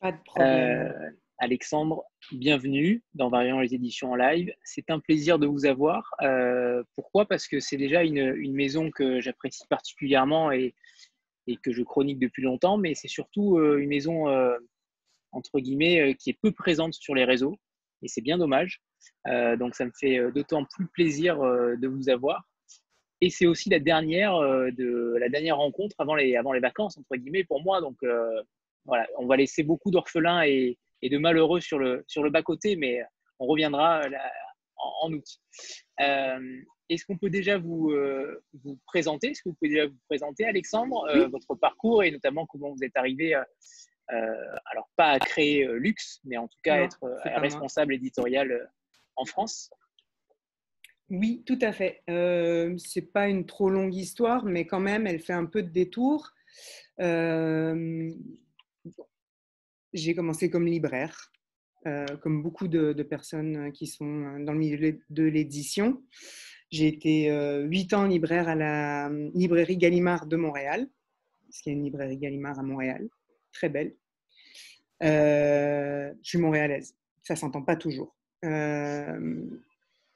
Pas de problème. Euh, Alexandre, bienvenue dans Variant les éditions en live. C'est un plaisir de vous avoir. Pourquoi? Parce que c'est déjà une maison que j'apprécie particulièrement et que je chronique depuis longtemps, mais c'est surtout une maison, entre guillemets, qui est peu présente sur les réseaux, et c'est bien dommage. Donc ça me fait d'autant plus plaisir de vous avoir. Et c'est aussi la dernière rencontre avant les vacances, entre guillemets, pour moi. Donc voilà, on va laisser beaucoup d'orphelins et de malheureux sur le bas-côté, mais on reviendra là, en août. Est-ce qu'on peut déjà vous présenter? Est-ce que vous pouvez déjà vous présenter, Alexandre, Oui, votre parcours et notamment comment vous êtes arrivé, alors pas à créer Lux, mais en tout cas à non, être c'est pas moi. responsable éditorial en France? Oui, tout à fait. C'est pas une trop longue histoire, mais quand même, elle fait un peu de détour. Euh, j'ai commencé comme libraire, comme beaucoup de personnes qui sont dans le milieu de l'édition. J'ai été 8 ans libraire à la librairie Gallimard de Montréal, parce qu'il y a une librairie Gallimard à Montréal, très belle. Je suis montréalaise, ça s'entend pas toujours.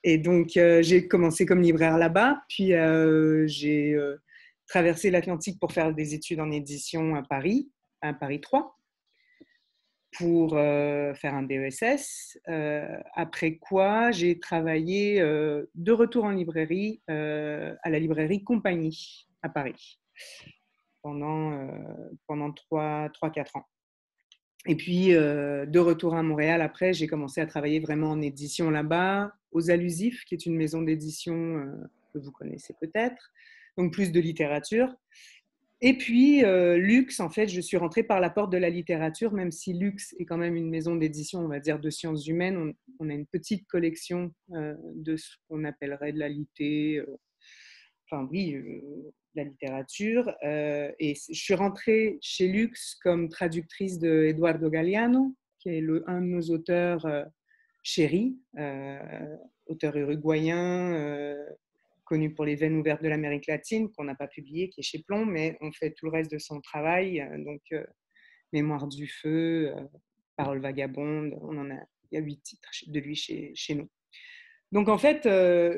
Et donc, j'ai commencé comme libraire là-bas, puis j'ai traversé l'Atlantique pour faire des études en édition à Paris 3, pour faire un DESS. Après quoi, j'ai travaillé de retour en librairie à la librairie Compagnie à Paris pendant 3-4 ans. Et puis, de retour à Montréal, après, j'ai commencé à travailler vraiment en édition là-bas, aux Allusifs, qui est une maison d'édition que vous connaissez peut-être, donc plus de littérature. Et puis, Lux, en fait, je suis rentrée par la porte de la littérature, même si Lux est quand même une maison d'édition, on va dire, de sciences humaines. On a une petite collection de ce qu'on appellerait de la litté, enfin oui, la littérature. Et je suis rentrée chez Lux comme traductrice de Eduardo Galeano, qui est un de nos auteurs chéris, auteur uruguayen, connu pour Les veines ouvertes de l'Amérique latine, qu'on n'a pas publié, qui est chez Plomb, mais on fait tout le reste de son travail, donc Mémoire du feu, Paroles vagabondes, il y a 8 titres de lui chez nous. Donc en fait,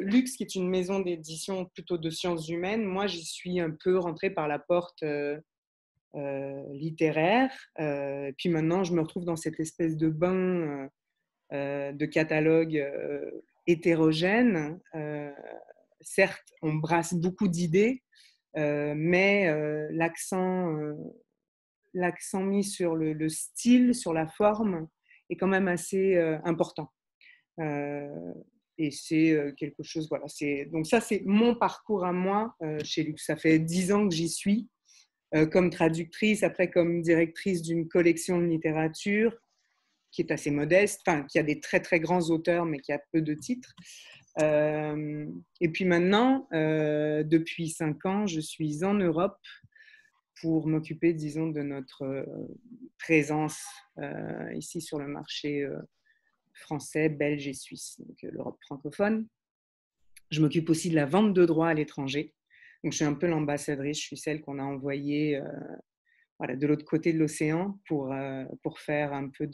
Lux, qui est une maison d'édition plutôt de sciences humaines, moi j'y suis un peu rentrée par la porte littéraire. Puis maintenant, je me retrouve dans cette espèce de bain de catalogue hétérogène. Certes, on brasse beaucoup d'idées, mais l'accent mis sur le style, sur la forme, est quand même assez important. Euh, et c'est quelque chose, voilà. Donc ça, c'est mon parcours à moi chez Lux. Ça fait 10 ans que j'y suis, comme traductrice, après comme directrice d'une collection de littérature qui est assez modeste, enfin, qui a des très très grands auteurs, mais qui a peu de titres. Et puis maintenant, depuis 5 ans, je suis en Europe pour m'occuper, disons, de notre présence ici sur le marché français, belge et suisse, donc l'Europe francophone. Je m'occupe aussi de la vente de droits à l'étranger. Donc, je suis un peu l'ambassadrice, je suis celle qu'on a envoyée voilà, de l'autre côté de l'océan pour faire un peu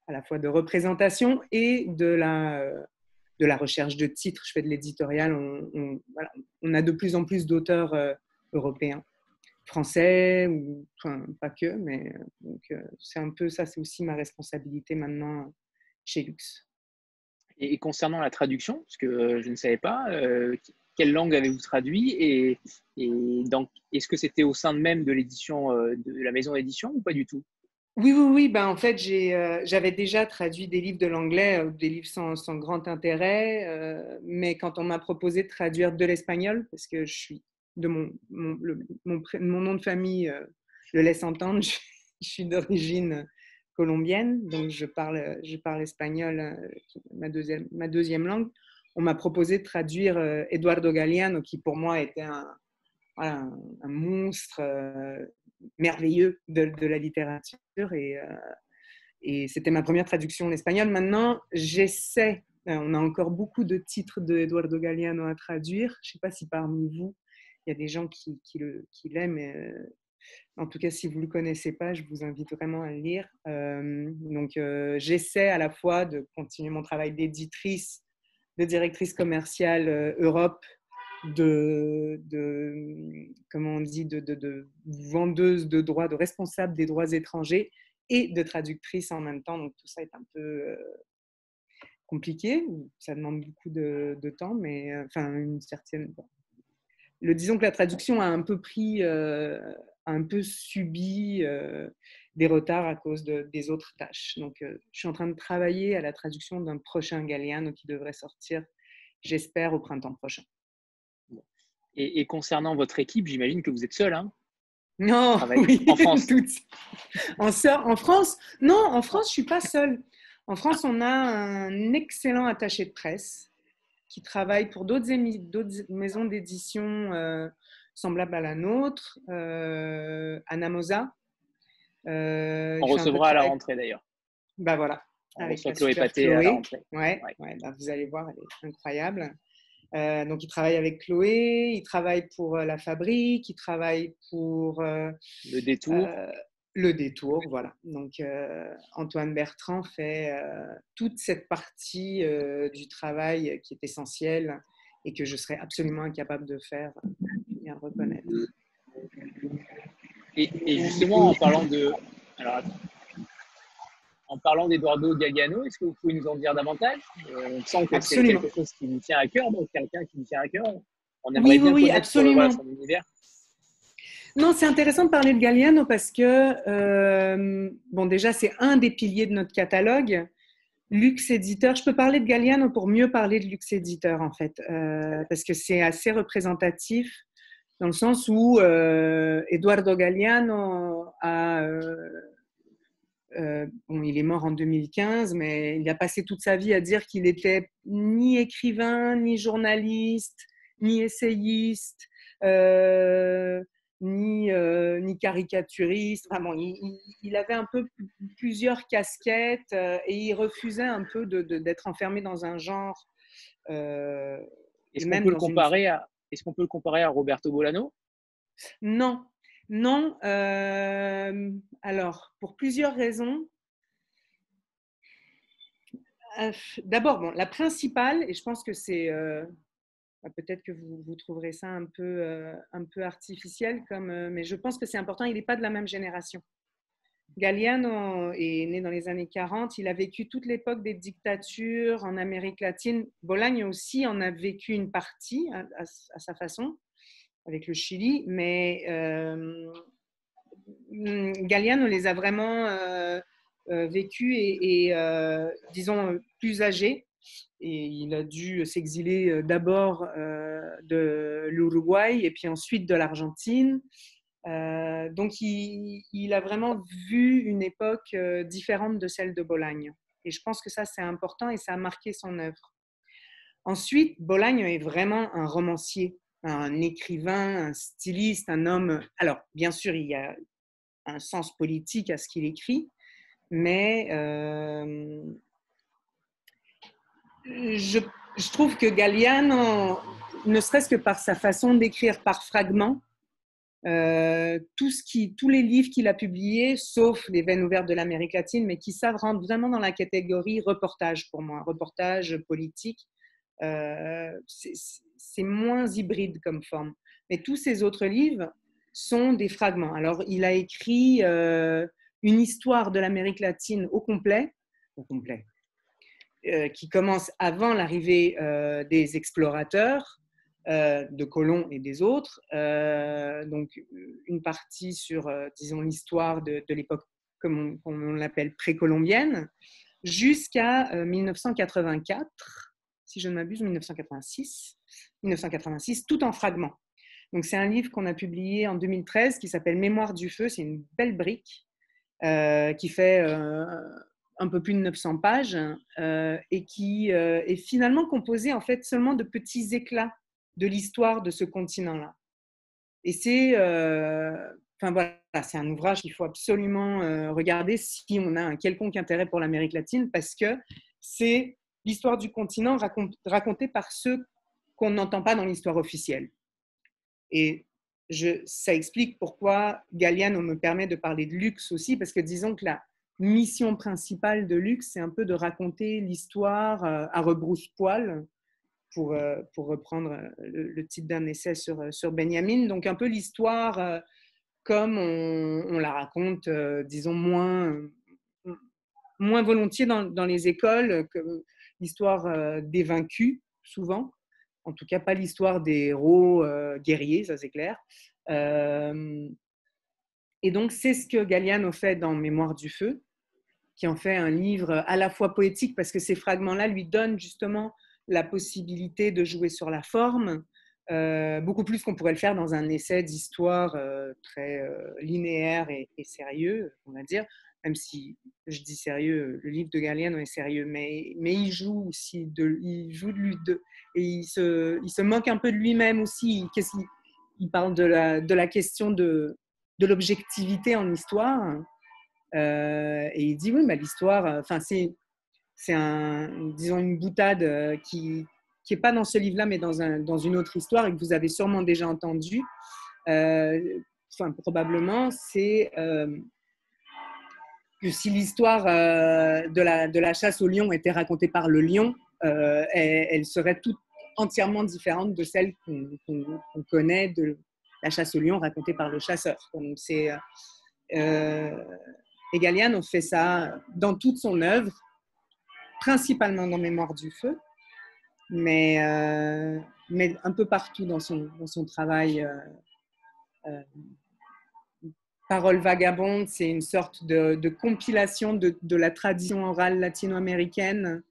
à la fois de représentation et de la recherche de titres. Je fais de l'éditorial. Voilà, on a de plus en plus d'auteurs européens, français, ou enfin, pas que, mais donc, c'est un peu ça, c'est aussi ma responsabilité maintenant chez Lux. Et concernant la traduction, parce que je ne savais pas, quelle langue avez-vous traduit est-ce que c'était au sein même de l'édition, de la maison d'édition ou pas du tout? Oui, oui, oui. Ben, en fait, j'avais déjà traduit des livres de l'anglais, des livres sans grand intérêt. Mais quand on m'a proposé de traduire de l'espagnol, parce que je suis de mon nom de famille le laisse entendre, je suis d'origine colombienne, donc je parle espagnol, ma deuxième langue. On m'a proposé de traduire Eduardo Galeano, qui pour moi était voilà, un monstre merveilleux de la littérature. Et c'était ma première traduction en espagnol. Maintenant, j'essaie, on a encore beaucoup de titres de Eduardo Galeano à traduire. Je ne sais pas si parmi vous, il y a des gens qui l'aiment. En tout cas, si vous ne le connaissez pas, je vous invite vraiment à le lire. J'essaie à la fois de continuer mon travail d'éditrice, de directrice commerciale Europe, comment on dit, de vendeuse de droits, de responsable des droits étrangers et de traductrice en même temps. Donc tout ça est un peu compliqué, ça demande beaucoup de temps, mais enfin une certaine. Bon. Disons que la traduction a un peu un peu subi des retards à cause des autres tâches. Donc je suis en train de travailler à la traduction d'un prochain Galiano qui devrait sortir, j'espère, au printemps prochain. Et concernant votre équipe, j'imagine que vous êtes seul, hein? Non, oui, en France. En France, non, en France, je ne suis pas seule. En France, on a un excellent attaché de presse qui travaille pour d'autres maisons d'édition semblables à la nôtre, Anna Mosa. On recevra à la rentrée d'ailleurs. Bah voilà. On reçoit Chloé Paté à la rentrée. Ouais, bah vous allez voir, elle est incroyable. Donc, il travaille avec Chloé, il travaille pour La Fabrique, il travaille pour Le Détour. Le Détour, voilà. Donc, Antoine Bertrand fait toute cette partie du travail qui est essentielle et que je serais absolument incapable de faire, bien le reconnaître. Et justement, en parlant d'Edoardo Galiano, est-ce que vous pouvez nous en dire davantage? On sent que c'est quelque chose qui vous tient à cœur, donc quelqu'un qui vous tient à cœur. On aimerait bien connaître son univers. Non, c'est intéressant de parler de Galiano parce que, bon, déjà, c'est un des piliers de notre catalogue. Luxe Éditeur, je peux parler de Galiano pour mieux parler de Luxe Éditeur, en fait, parce que c'est assez représentatif dans le sens où Edoardo Galiano bon, il est mort en 2015, mais il a passé toute sa vie à dire qu'il n'était ni écrivain, ni journaliste, ni essayiste, ni caricaturiste. Enfin, bon, il avait un peu plusieurs casquettes et il refusait un peu d'être enfermé dans un genre. Est-ce qu'on peut le comparer à Roberto Bolano? Non. Non, alors, pour plusieurs raisons. D'abord, bon, la principale, et je pense que c'est, peut-être que vous trouverez ça un peu artificiel, mais je pense que c'est important, il n'est pas de la même génération. Galiano est né dans les années 40, il a vécu toute l'époque des dictatures en Amérique latine. Bolaño aussi en a vécu une partie à sa façon, avec le Chili, mais Galiano les a vraiment vécus et disons, plus âgés. Et il a dû s'exiler d'abord de l'Uruguay et puis ensuite de l'Argentine. Donc, il a vraiment vu une époque différente de celle de Bolaño. Et je pense que ça, c'est important et ça a marqué son œuvre. Ensuite, Bolaño est vraiment un romancier, un écrivain, un styliste, un homme. Alors, bien sûr, il y a un sens politique à ce qu'il écrit, mais je trouve que Galiano, ne serait-ce que par sa façon d'écrire par fragments, tous les livres qu'il a publiés, sauf Les Veines ouvertes de l'Amérique latine, mais qui savent rentrer vraiment dans la catégorie reportage pour moi, reportage politique. C'est moins hybride comme forme. Mais tous ces autres livres sont des fragments. Alors, il a écrit une histoire de l'Amérique latine au complet qui commence avant l'arrivée des explorateurs, de Colomb et des autres. Donc, une partie sur, disons, l'histoire de l'époque, comme on l'appelle, précolombienne, jusqu'à 1984, si je ne m'abuse, 1986, tout en fragments. Donc, c'est un livre qu'on a publié en 2013 qui s'appelle Mémoire du feu. C'est une belle brique qui fait un peu plus de 900 pages et qui est finalement composé en fait seulement de petits éclats de l'histoire de ce continent-là. Et c'est voilà, c'est un ouvrage qu'il faut absolument regarder si on a un quelconque intérêt pour l'Amérique latine, parce que c'est l'histoire du continent racontée par ceux qu'on n'entend pas dans l'histoire officielle. Et ça explique pourquoi Galliano me permet de parler de luxe aussi, parce que disons que la mission principale de luxe, c'est un peu de raconter l'histoire à rebrousse-poil, pour reprendre le titre d'un essai sur Benjamin. Donc un peu l'histoire comme on la raconte, disons, moins volontiers dans les écoles, que l'histoire des vaincus, souvent. En tout cas, pas l'histoire des héros guerriers, ça c'est clair. Et donc, c'est ce que Galliano fait dans Mémoire du feu, qui en fait un livre à la fois poétique, parce que ces fragments-là lui donnent justement la possibilité de jouer sur la forme, beaucoup plus qu'on pourrait le faire dans un essai d'histoire très linéaire et sérieux, on va dire. Même si je dis sérieux, le livre de Galliano est sérieux, mais il joue aussi il joue de lui, et il se moque un peu de lui-même aussi. Il parle de la question de l'objectivité en histoire. Et il dit oui, mais l'histoire, enfin c'est disons une boutade qui est pas dans ce livre-là, mais dans une autre histoire et que vous avez sûrement déjà entendu. Enfin probablement, c'est que si l'histoire de la chasse au lion était racontée par le lion, elle serait toute entièrement différente de celle qu'on connaît de la chasse au lion racontée par le chasseur. Donc c'est et Galliano fait ça dans toute son œuvre, principalement dans Mémoire du feu, mais un peu partout dans son travail. Parole vagabonde, c'est une sorte de compilation de la tradition orale latino-américaine,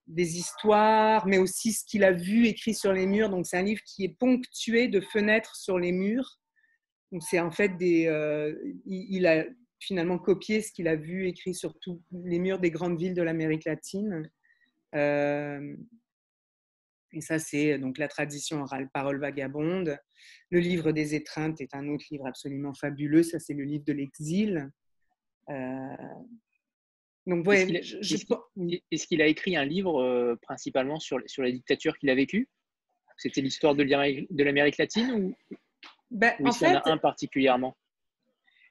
des histoires, mais aussi ce qu'il a vu écrit sur les murs. Donc c'est un livre qui est ponctué de fenêtres sur les murs. Donc c'est en fait il a finalement copié ce qu'il a vu écrit sur tous les murs des grandes villes de l'Amérique latine. Et ça, c'est donc la tradition orale, Parole vagabonde. Le livre des étreintes est un autre livre absolument fabuleux. Ça, c'est le livre de l'exil. Donc, ouais, est-ce qu'il a écrit un livre principalement sur la dictature qu'il a vécue? C'était l'histoire de l'Amérique latine ou il y en a un particulièrement?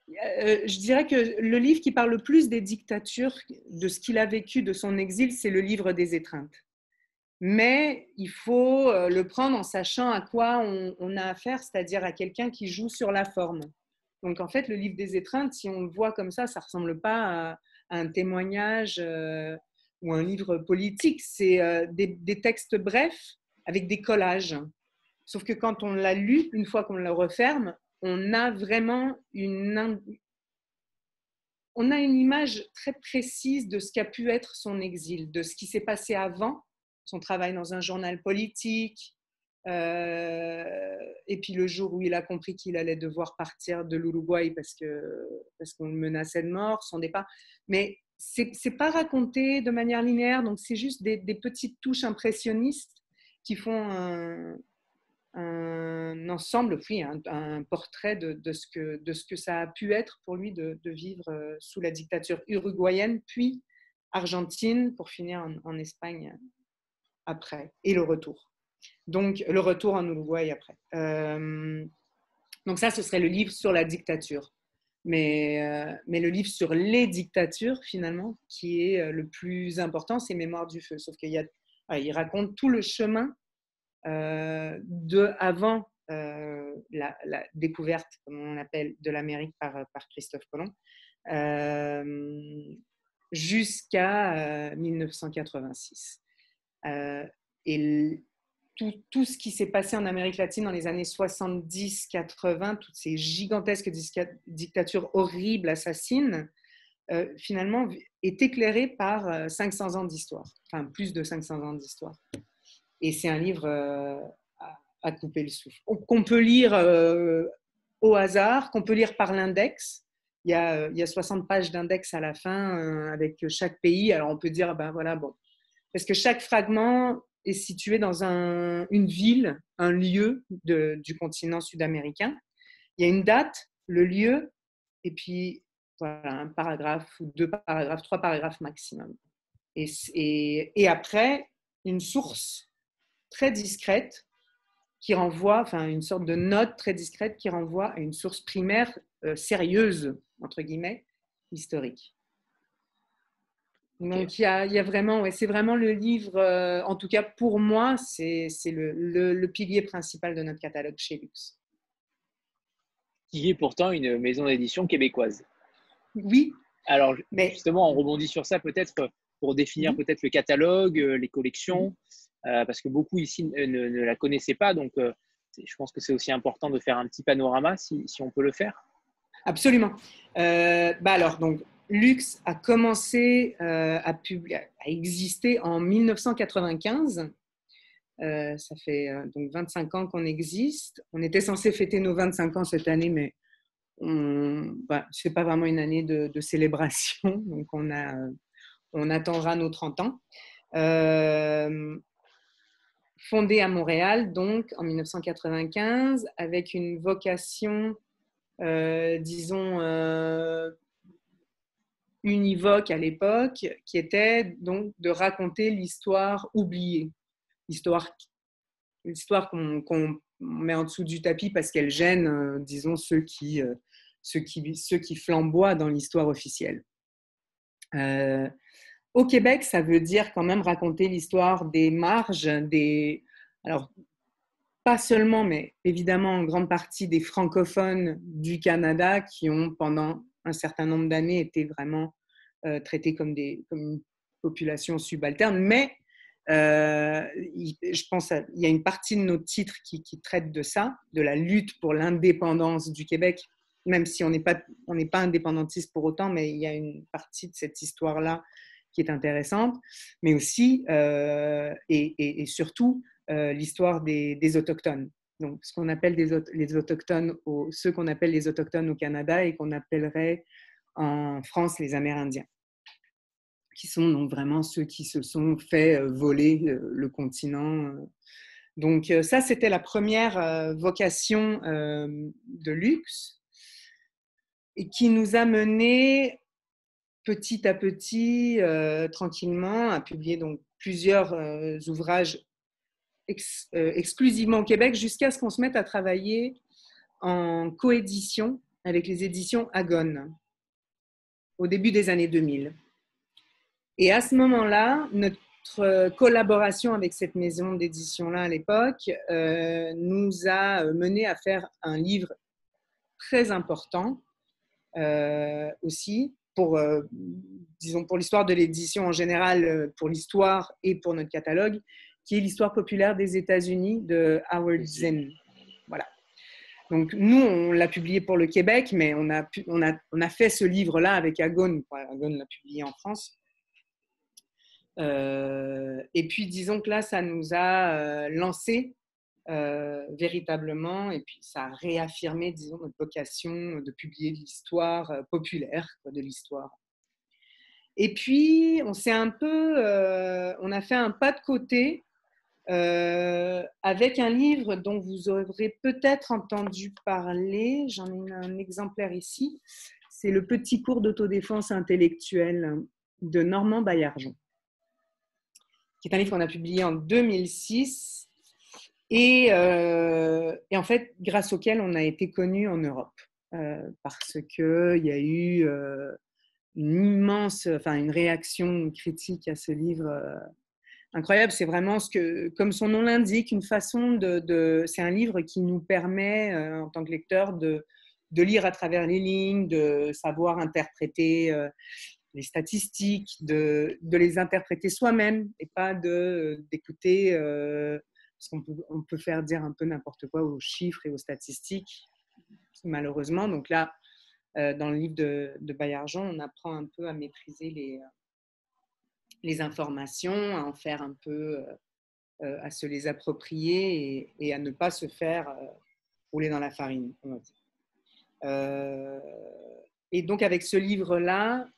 Je dirais que le livre qui parle le plus des dictatures, de ce qu'il a vécu, de son exil, c'est le livre des étreintes. Mais il faut le prendre en sachant à quoi on a affaire, c'est-à-dire à quelqu'un qui joue sur la forme. Donc en fait, le livre des étreintes, si on le voit comme ça ne ressemble pas à un témoignage ou un livre politique. C'est des textes brefs avec des collages. Sauf que quand on l'a lu, une fois qu'on le referme, on a vraiment une image très précise de ce qu'a pu être son exil, de ce qui s'est passé avant, son travail dans un journal politique, et puis le jour où il a compris qu'il allait devoir partir de l'Uruguay parce qu'on le menaçait de mort, son départ. Mais c'est pas raconté de manière linéaire, donc c'est juste des petites touches impressionnistes qui font un ensemble, oui, un portrait de ce que ça a pu être pour lui de vivre sous la dictature uruguayenne, puis argentine, pour finir en Espagne après, et le retour. Donc, le retour en Uruguay après. Donc ça, ce serait le livre sur la dictature. Mais le livre sur les dictatures, finalement, qui est le plus important, c'est Mémoire du feu. Sauf qu'il raconte tout le chemin avant la découverte, comme on appelle, de l'Amérique par Christophe Colomb, jusqu'à 1986. Et tout ce qui s'est passé en Amérique latine dans les années 70-80, toutes ces gigantesques dictatures horribles, assassines, finalement est éclairé par 500 ans d'histoire, enfin plus de 500 ans d'histoire. Et c'est un livre à couper le souffle, qu'on peut lire au hasard, qu'on peut lire par l'index. Il y a 60 pages d'index à la fin avec chaque pays. Alors on peut dire, ben voilà, bon. Parce que chaque fragment est situé dans une ville, un lieu du continent sud-américain. Il y a une date, le lieu, et puis voilà, un paragraphe ou 2 paragraphes, 3 paragraphes maximum. Et après, une source très discrète qui renvoie, enfin une sorte de note très discrète qui renvoie à une source primaire sérieuse, entre guillemets, historique. Donc il y a vraiment, ouais, c'est vraiment le livre, en tout cas pour moi, c'est le pilier principal de notre catalogue chez Lux. Qui est pourtant une maison d'édition québécoise. Oui. Alors, mais justement, on rebondit sur ça peut-être pour définir peut-être le catalogue, les collections, parce que beaucoup ici ne la connaissaient pas. Donc, je pense que c'est aussi important de faire un petit panorama si on peut le faire. Absolument. Alors, donc, Lux a commencé à exister en 1995. Ça fait donc 25 ans qu'on existe. On était censé fêter nos 25 ans cette année, mais ce n'est pas vraiment une année de célébration. Donc, on attendra nos 30 ans. Fondée à Montréal, donc, en 1995, avec une vocation, disons, univoque à l'époque, qui était donc de raconter l'histoire oubliée, l'histoire qu'on met en dessous du tapis parce qu'elle gêne, disons, ceux qui flamboient dans l'histoire officielle. Au Québec, ça veut dire quand même raconter l'histoire des marges, alors pas seulement, mais évidemment en grande partie des francophones du Canada qui ont pendant un certain nombre d'années été vraiment traités comme une population subalterne, mais je pense qu'il y a une partie de nos titres qui traite de ça, de la lutte pour l'indépendance du Québec, même si on n'est pas indépendantiste pour autant, mais il y a une partie de cette histoire-là qui est intéressante, mais aussi et surtout l'histoire des Autochtones. Donc, ce qu'on appelle les Autochtones, ceux qu'on appelle les Autochtones au Canada et qu'on appellerait en France les Amérindiens, qui sont donc vraiment ceux qui se sont fait voler le continent. Donc ça, c'était la première vocation de Lux et qui nous a mené petit à petit, tranquillement, à publier donc plusieurs ouvrages exclusivement au Québec jusqu'à ce qu'on se mette à travailler en coédition avec les éditions Agone au début des années 2000. Et à ce moment-là, notre collaboration avec cette maison d'édition-là à l'époque nous a mené à faire un livre très important aussi disons pour l'histoire de l'édition en général, pour l'histoire et pour notre catalogue, qui est l'histoire populaire des États-Unis de Howard Zinn. Voilà. Donc nous, on l'a publié pour le Québec, mais on a fait ce livre-là avec Agone. Agone l'a publié en France. Et puis disons que là, ça nous a lancé véritablement, et puis ça a réaffirmé, disons, notre vocation de publier de l'histoire populaire, de l'histoire. Et puis, on a fait un pas de côté avec un livre dont vous aurez peut-être entendu parler. J'en ai un exemplaire ici. C'est le petit cours d'autodéfense intellectuelle de Normand Baillargeon, qui est un livre qu'on a publié en 2006 et en fait, grâce auquel on a été connu en Europe parce qu'il y a eu une réaction critique à ce livre incroyable. C'est vraiment comme son nom l'indique, une façon c'est un livre qui nous permet, en tant que lecteur, de lire à travers les lignes, de savoir interpréter les statistiques, de les interpréter soi-même et pas d'écouter, parce qu'on peut faire dire un peu n'importe quoi aux chiffres et aux statistiques, malheureusement. Donc là, dans le livre de Baillargeon, on apprend un peu à maîtriser les informations, à en faire un peu, à se les approprier et à ne pas se faire rouler dans la farine, on va dire. Et donc avec ce livre-là,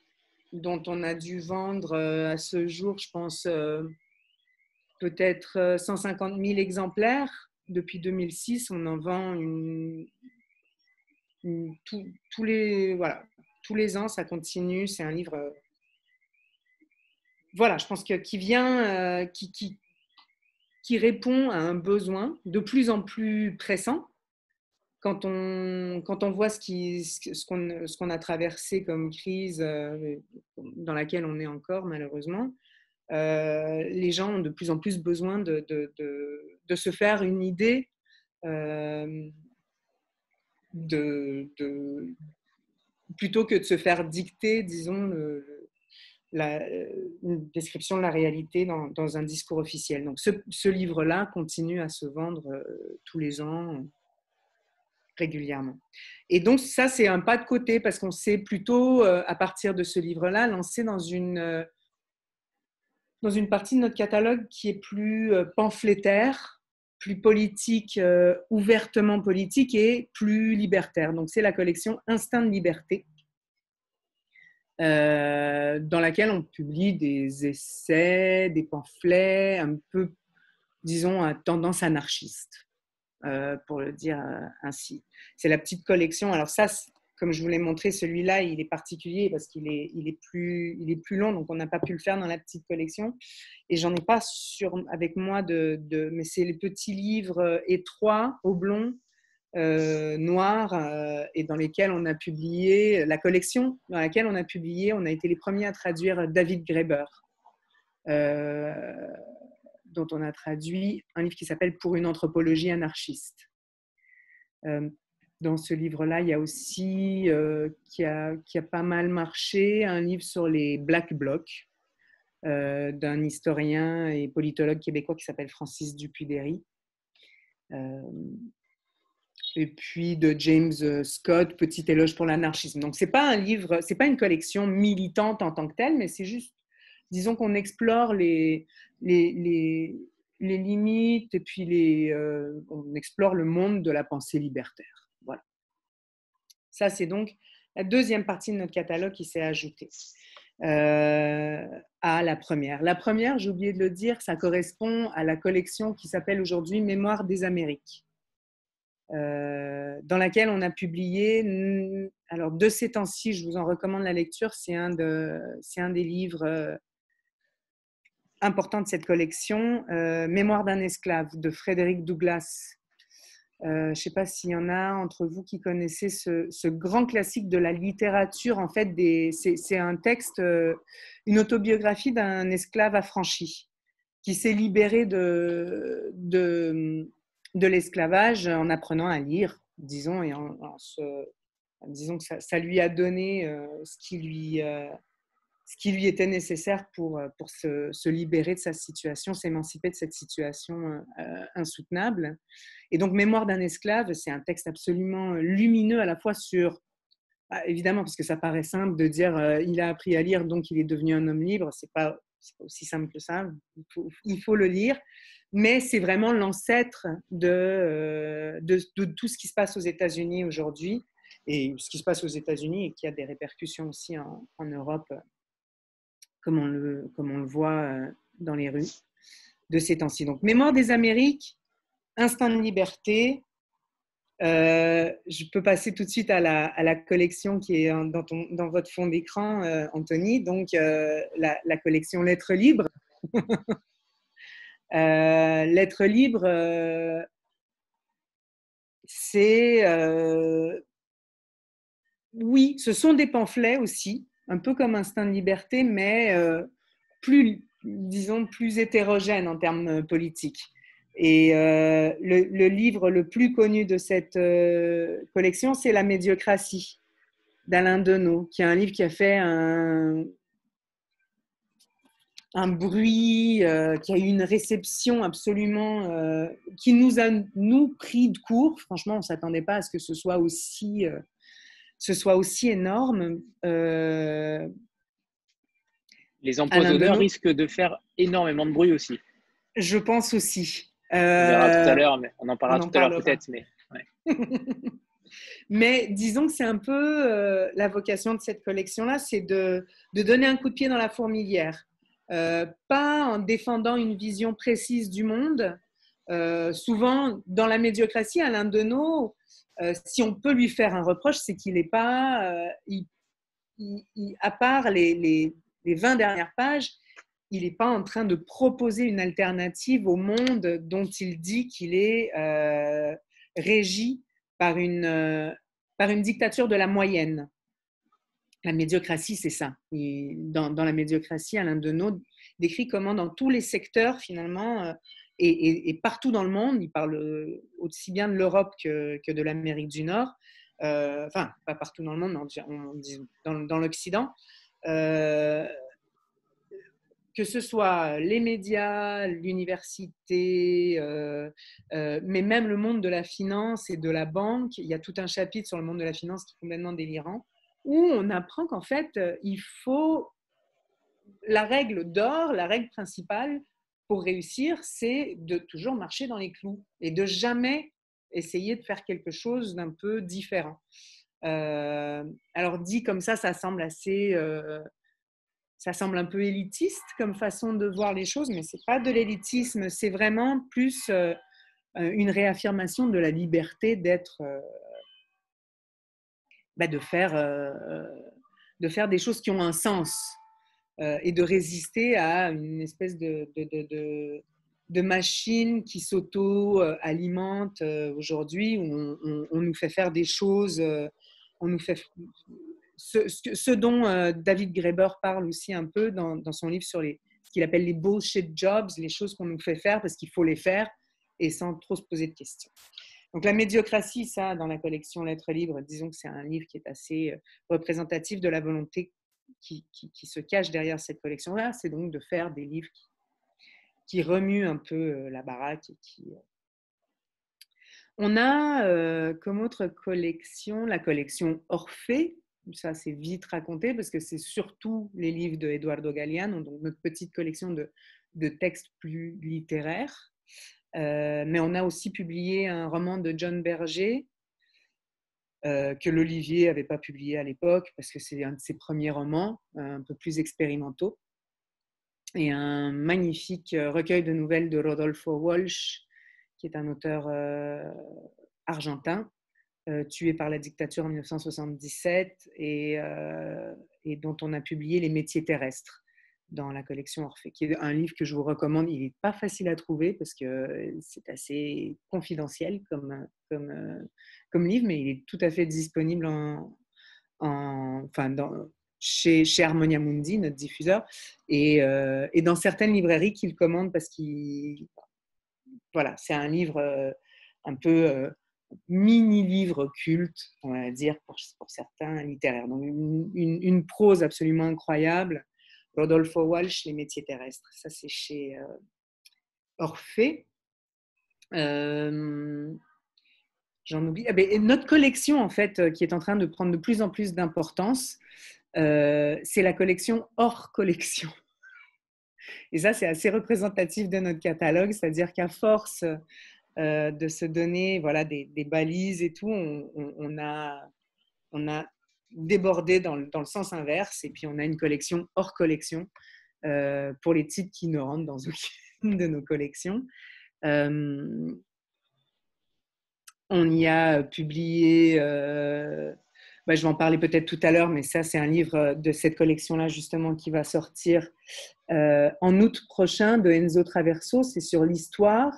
dont on a dû vendre à ce jour, je pense, peut-être 150 000 exemplaires. Depuis 2006, on en vend tous les ans, ça continue. C'est un livre, voilà, je pense qui vient, qui répond à un besoin de plus en plus pressant. Quand on voit ce qu'on a traversé comme crise dans laquelle on est encore malheureusement, les gens ont de plus en plus besoin de se faire une idée plutôt que de se faire dicter, disons, une description de la réalité dans un discours officiel. Donc ce livre-là continue à se vendre tous les ans, régulièrement. Et donc ça, c'est un pas de côté parce qu'on s'est plutôt, à partir de ce livre-là, lancé dans une partie de notre catalogue qui est plus pamphlétaire, plus politique, ouvertement politique et plus libertaire. Donc c'est la collection Instinct de liberté, dans laquelle on publie des essais, des pamphlets un peu, disons, à tendance anarchiste, pour le dire ainsi. C'est la petite collection. Alors ça, comme je vous l'ai montré, celui-là, il est particulier parce qu'il est plus long, donc on n'a pas pu le faire dans la petite collection. Et j'en ai pas avec moi mais c'est les petits livres étroits, oblongs, noirs, et dans lesquels on a publié, la collection dans laquelle on a publié, on a été les premiers à traduire David Graeber, dont on a traduit un livre qui s'appelle Pour une anthropologie anarchiste. Dans ce livre-là, il y a aussi, qui a pas mal marché, un livre sur les Black Blocs, d'un historien et politologue québécois qui s'appelle Francis Dupuy-Derry. Et puis de James Scott, Petit éloge pour l'anarchisme. Donc, c'est pas un livre, c'est pas une collection militante en tant que telle, mais c'est juste, disons qu'on explore les limites et puis on explore le monde de la pensée libertaire. Voilà. Ça, c'est donc la deuxième partie de notre catalogue qui s'est ajoutée à la première. La première, j'ai oublié de le dire, ça correspond à la collection qui s'appelle aujourd'hui Mémoire des Amériques, dans laquelle on a publié, alors de ces temps-ci, je vous en recommande la lecture, c'est un des livres importants de cette collection, Mémoire d'un esclave de Frédéric Douglass. Je ne sais pas s'il y en a entre vous qui connaissez ce grand classique de la littérature. En fait, c'est un texte, une autobiographie d'un esclave affranchi qui s'est libéré de l'esclavage en apprenant à lire, disons, et disons que ça lui a donné ce qui lui était nécessaire pour se libérer de sa situation, s'émanciper de cette situation insoutenable. Et donc, Mémoire d'un esclave, c'est un texte absolument lumineux à la fois sur, évidemment, parce que ça paraît simple de dire il a appris à lire, donc il est devenu un homme libre. C'est pas aussi simple que ça. Il faut le lire. Mais c'est vraiment l'ancêtre de tout ce qui se passe aux États-Unis aujourd'hui, et ce qui se passe aux États-Unis et qui a des répercussions aussi en Europe, comme on le voit dans les rues de ces temps-ci. Donc, Mémoire des Amériques, Instinct de liberté. Je peux passer tout de suite à la collection qui est dans votre fond d'écran, Anthony. Donc, la collection Lettres libres. Lettres libres, c'est... oui, ce sont des pamphlets aussi, un peu comme Instinct de liberté, mais disons, plus hétérogène en termes politiques. Et le livre le plus connu de cette collection, c'est La médiocratie d'Alain Deneau, qui est un livre qui a fait un bruit, qui a eu une réception absolument, qui nous a pris de court. Franchement, on ne s'attendait pas à ce que ce soit aussi énorme. Les empoisonneurs risquent de faire énormément de bruit aussi. Je pense aussi. On verra tout à l'heure, mais on en parlera tout à l'heure peut-être. Mais, ouais. Mais disons que c'est un peu la vocation de cette collection-là, c'est de donner un coup de pied dans la fourmilière. Pas en défendant une vision précise du monde. Souvent, dans La médiocratie, Alain Deneau, si on peut lui faire un reproche, c'est qu'il n'est pas, à part les 20 dernières pages, il n'est pas en train de proposer une alternative au monde dont il dit qu'il est régi par une dictature de la moyenne. La médiocratie, c'est ça. Et dans la médiocratie, Alain Deneau décrit comment dans tous les secteurs, finalement, et partout dans le monde, il parle aussi bien de l'Europe que de l'Amérique du Nord, enfin, pas partout dans le monde, mais dans l'Occident, que ce soit les médias, l'université, mais même le monde de la finance et de la banque, il y a tout un chapitre sur le monde de la finance qui est complètement délirant, où on apprend qu'en fait, il faut la règle d'or, la règle principale pour réussir, c'est de toujours marcher dans les clous et de jamais essayer de faire quelque chose d'un peu différent. Alors dit comme ça semble ça semble un peu élitiste comme façon de voir les choses, mais c'est pas de l'élitisme, c'est vraiment plus une réaffirmation de la liberté d'être, de faire des choses qui ont un sens et de résister à une espèce de machine qui s'auto-alimente aujourd'hui, où on nous fait faire des choses, on nous fait ce dont David Graeber parle aussi un peu dans son livre sur ce qu'il appelle les bullshit jobs, les choses qu'on nous fait faire parce qu'il faut les faire et sans trop se poser de questions. Donc la médiocratie, ça, dans la collection Lettres libres, disons que c'est un livre qui est assez représentatif de la volonté qui se cache derrière cette collection-là, c'est donc de faire des livres qui remuent un peu la baraque. On a comme autre collection la collection Orphée. Ça, c'est vite raconté parce que c'est surtout les livres de Eduardo Galeano, donc notre petite collection de textes plus littéraires. Mais on a aussi publié un roman de John Berger que l'Olivier n'avait pas publié à l'époque parce que c'est un de ses premiers romans, un peu plus expérimentaux. Et un magnifique recueil de nouvelles de Rodolfo Walsh, qui est un auteur argentin, tué par la dictature en 1977 et dont on a publié Les métiers terrestres dans la collection Orphée, qui est un livre que je vous recommande. Il n'est pas facile à trouver parce que c'est assez confidentiel comme livre, mais il est tout à fait disponible chez Harmonia Mundi, notre diffuseur, et dans certaines librairies qui le commandent parce voilà, c'est un livre un peu mini-livre culte, on va dire, pour certains littéraires. Donc une prose absolument incroyable. Rodolfo Walsh, Les métiers terrestres. Ça, c'est chez Orphée. J'en oublie. Et notre collection, en fait, qui est en train de prendre de plus en plus d'importance, c'est la collection hors collection. Et ça, c'est assez représentatif de notre catalogue, c'est-à-dire qu'à force de se donner voilà, des balises et tout, on a débordé dans le sens inverse, et puis on a une collection hors collection pour les titres qui ne rentrent dans aucune de nos collections. On y a publié, je vais en parler peut-être tout à l'heure, mais ça c'est un livre de cette collection-là justement qui va sortir en août prochain de Enzo Traverso, c'est sur l'histoire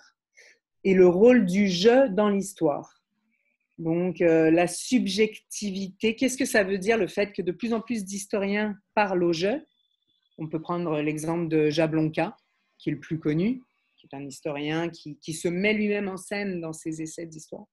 et le rôle du jeu dans l'histoire. Donc, la subjectivité, qu'est-ce que ça veut dire le fait que de plus en plus d'historiens parlent au jeu? On peut prendre l'exemple de Jablonka, qui est le plus connu, qui est un historien qui se met lui-même en scène dans ses essais d'histoire.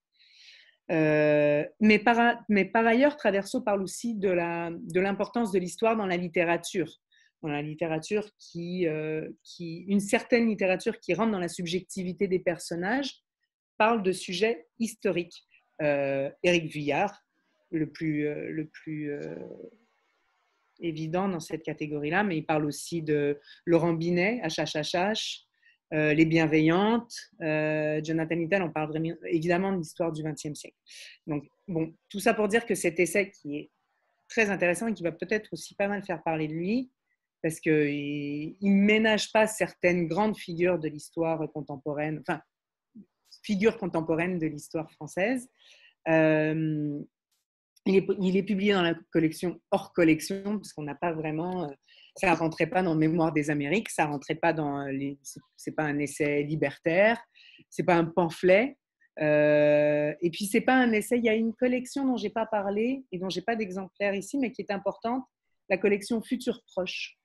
Mais par ailleurs, Traverso parle aussi de l'importance de l'histoire dans la littérature. Dans la littérature une certaine littérature qui rentre dans la subjectivité des personnages, parle de sujets historiques. Éric Vuillard, le plus évident dans cette catégorie-là, mais il parle aussi de Laurent Binet, HHHH, Les Bienveillantes, Jonathan Littell, on parle évidemment de l'histoire du XXe siècle. Donc, bon, tout ça pour dire que cet essai qui est très intéressant et qui va peut-être aussi pas mal faire parler de lui, parce qu'il ne ménage pas certaines grandes figures de l'histoire contemporaine, enfin, figures contemporaines de l'histoire française. Il est publié dans la collection hors collection, parce qu'on n'a pas vraiment Ça rentrait pas dans Mémoire des Amériques, ça rentrait pas dans les. C'est pas un essai libertaire, c'est pas un pamphlet. Et puis c'est pas un essai. Il y a une collection dont j'ai pas parlé et dont j'ai pas d'exemplaire ici, mais qui est importante, la collection Futur Proche.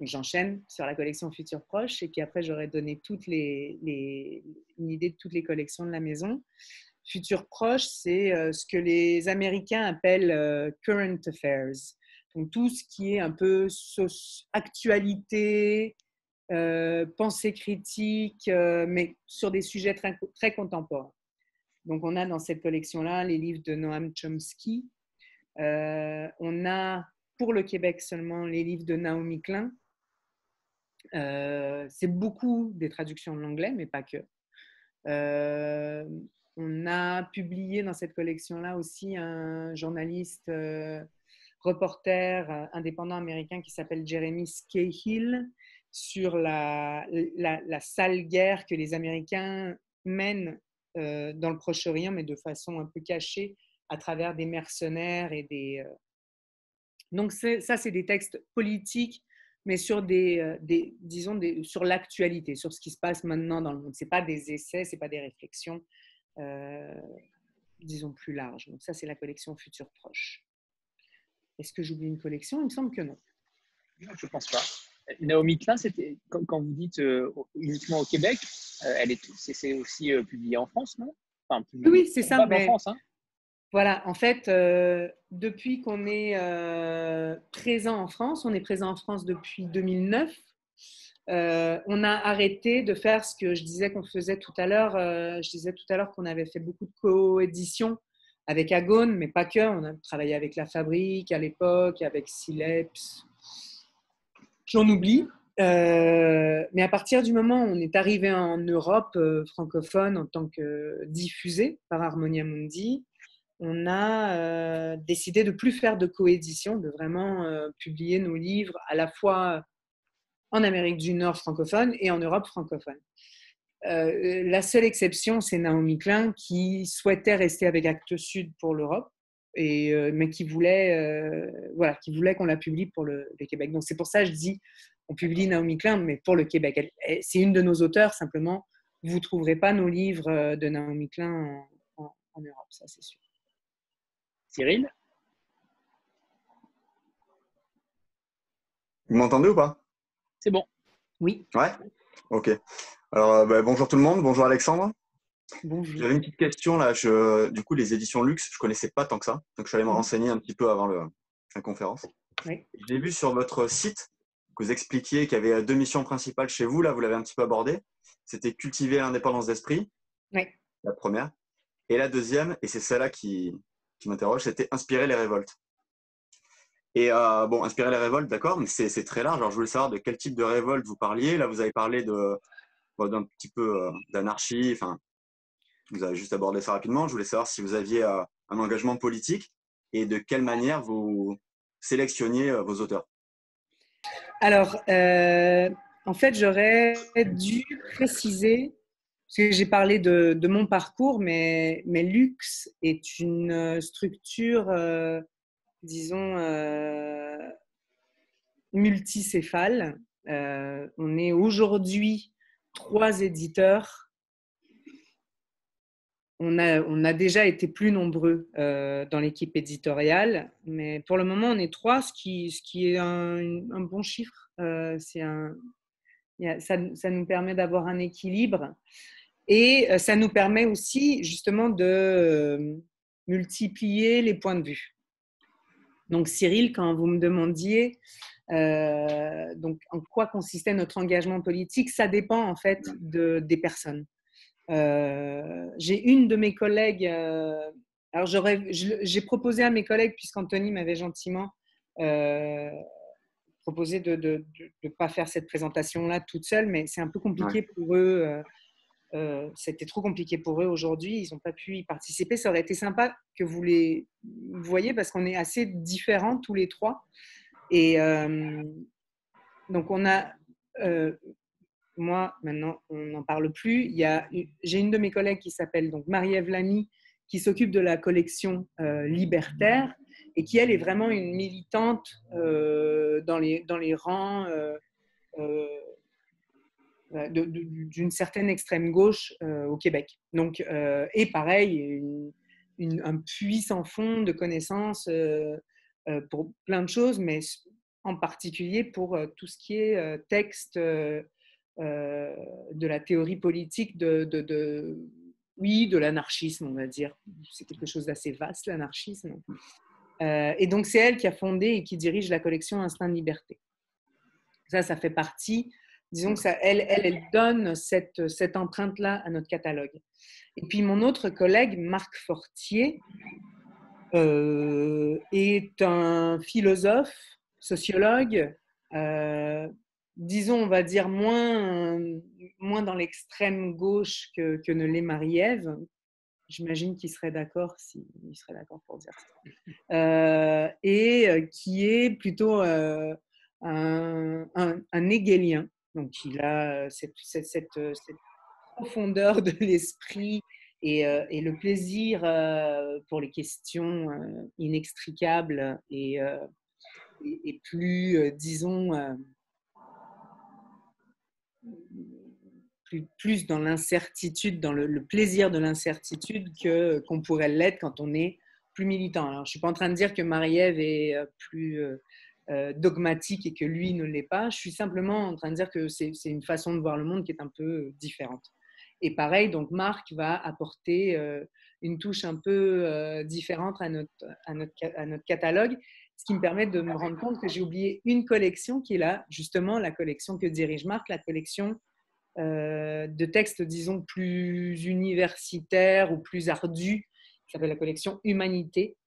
J'enchaîne sur la collection Futur Proche et puis après j'aurais donné une idée de toutes les collections de la maison. Futur Proche, c'est ce que les Américains appellent current affairs. Donc tout ce qui est un peu actualité, pensée critique, mais sur des sujets très, très contemporains. Donc on a dans cette collection-là les livres de Noam Chomsky. On a pour le Québec seulement les livres de Naomi Klein. C'est beaucoup des traductions de l'anglais, mais pas que. On a publié dans cette collection-là aussi un journaliste, reporter indépendant américain qui s'appelle Jeremy Scahill sur la sale guerre que les Américains mènent dans le Proche-Orient, mais de façon un peu cachée à travers des mercenaires et des... Donc ça, c'est des textes politiques, mais sur sur l'actualité, sur ce qui se passe maintenant dans le monde. Ce n'est pas des essais, ce n'est pas des réflexions, disons, plus larges. Donc ça, c'est la collection Futur Proche. Est-ce que j'oublie une collection? Il me semble que non. Je ne pense pas. Naomi Klein, c'était, quand vous dites uniquement au Québec, c'est aussi publié en France, non? Enfin, oui, c'est ça. En France, hein. Voilà, en fait, depuis qu'on est présent en France, on est présent en France depuis 2009, on a arrêté de faire ce que je disais qu'on faisait tout à l'heure. Je disais tout à l'heure qu'on avait fait beaucoup de coéditions avec Agone, mais pas que. On a travaillé avec La Fabrique à l'époque, avec Sileps. J'en oublie. Mais à partir du moment où on est arrivé en Europe francophone en tant que diffusé par Harmonia Mundi, on a décidé de ne plus faire de coédition, de vraiment publier nos livres à la fois en Amérique du Nord francophone et en Europe francophone. La seule exception, c'est Naomi Klein qui souhaitait rester avec Actes Sud pour l'Europe, mais qui voulait qu'on la publie pour le Québec. Donc c'est pour ça que je dis, on publie Naomi Klein, mais pour le Québec. C'est une de nos auteurs, simplement, vous ne trouverez pas nos livres de Naomi Klein en Europe, ça c'est sûr. Cyril? Vous m'entendez ou pas? C'est bon. Oui. Ouais. Ok. Alors, bonjour tout le monde. Bonjour Alexandre. Bonjour. J'avais une petite question là. Du coup, les éditions Luxe, je connaissais pas tant que ça. Donc, je suis allé me renseigner un petit peu avant la conférence. Oui. J'ai vu sur votre site que vous expliquiez qu'il y avait 2 missions principales chez vous. Là, vous l'avez un petit peu abordé. C'était cultiver l'indépendance d'esprit. Oui. La première. Et la deuxième, et c'est celle-là qui m'interroge, c'était inspirer les révoltes. Et bon, inspirer les révoltes, d'accord, mais c'est très large. Alors, je voulais savoir de quel type de révolte vous parliez. Là, vous avez parlé d'un petit peu d'anarchie. Enfin, vous avez juste abordé ça rapidement. Je voulais savoir si vous aviez un engagement politique et de quelle manière vous sélectionniez vos auteurs. Alors, en fait, j'aurais dû préciser, parce que j'ai parlé de mon parcours, mais Luxe est une structure, disons, multicéphale. On est aujourd'hui 3 éditeurs. On a déjà été plus nombreux dans l'équipe éditoriale, mais pour le moment, on est 3, ce qui est un bon chiffre. Ça nous permet d'avoir un équilibre et ça nous permet aussi justement de multiplier les points de vue. Donc Cyril, quand vous me demandiez donc en quoi consistait notre engagement politique, ça dépend en fait des personnes. J'ai une de mes collègues, alors j'ai proposé à mes collègues, puisqu'Anthony m'avait gentiment proposé de ne pas faire cette présentation-là toute seule, mais c'est un peu compliqué pour eux. C'était trop compliqué pour eux aujourd'hui, ils n'ont pas pu y participer. Ça aurait été sympa que vous les voyiez parce qu'on est assez différents tous les 3. Et donc on a... moi, maintenant, on n'en parle plus. J'ai une de mes collègues qui s'appelle donc Marie-Ève Lamy, qui s'occupe de la collection Libertaire et qui, elle, est vraiment une militante dans les rangs d'une certaine extrême gauche au Québec. Donc, et pareil, un puits sans fond de connaissances pour plein de choses, mais en particulier pour tout ce qui est texte de la théorie politique oui, de l'anarchisme, on va dire. C'est quelque chose d'assez vaste, l'anarchisme. Et donc, c'est elle qui a fondé et qui dirige la collection Instinct de Liberté. Ça fait partie, disons que ça, elle donne cette empreinte-là à notre catalogue. Et puis, mon autre collègue, Marc Fortier, est un philosophe, sociologue, disons, on va dire, moins dans l'extrême gauche que ne l'est Marie-Ève. J'imagine qu'il serait d'accord il serait d'accord pour dire ça. Et qui est plutôt un hegelien. Donc, il a cette profondeur de l'esprit et le plaisir pour les questions inextricables et plus, disons, plus dans l'incertitude, dans le plaisir de l'incertitude qu'on pourrait l'être quand on est plus militant. Alors, je ne suis pas en train de dire que Marie-Ève est plus dogmatique et que lui ne l'est pas. Je suis simplement en train de dire que c'est une façon de voir le monde qui est un peu différente. Et pareil, donc Marc va apporter une touche un peu différente à notre catalogue, ce qui me permet de me rendre compte que j'ai oublié une collection qui est là, justement la collection que dirige Marc, la collection de textes, disons, plus universitaires ou plus ardus, qui s'appelle la collection Humanité,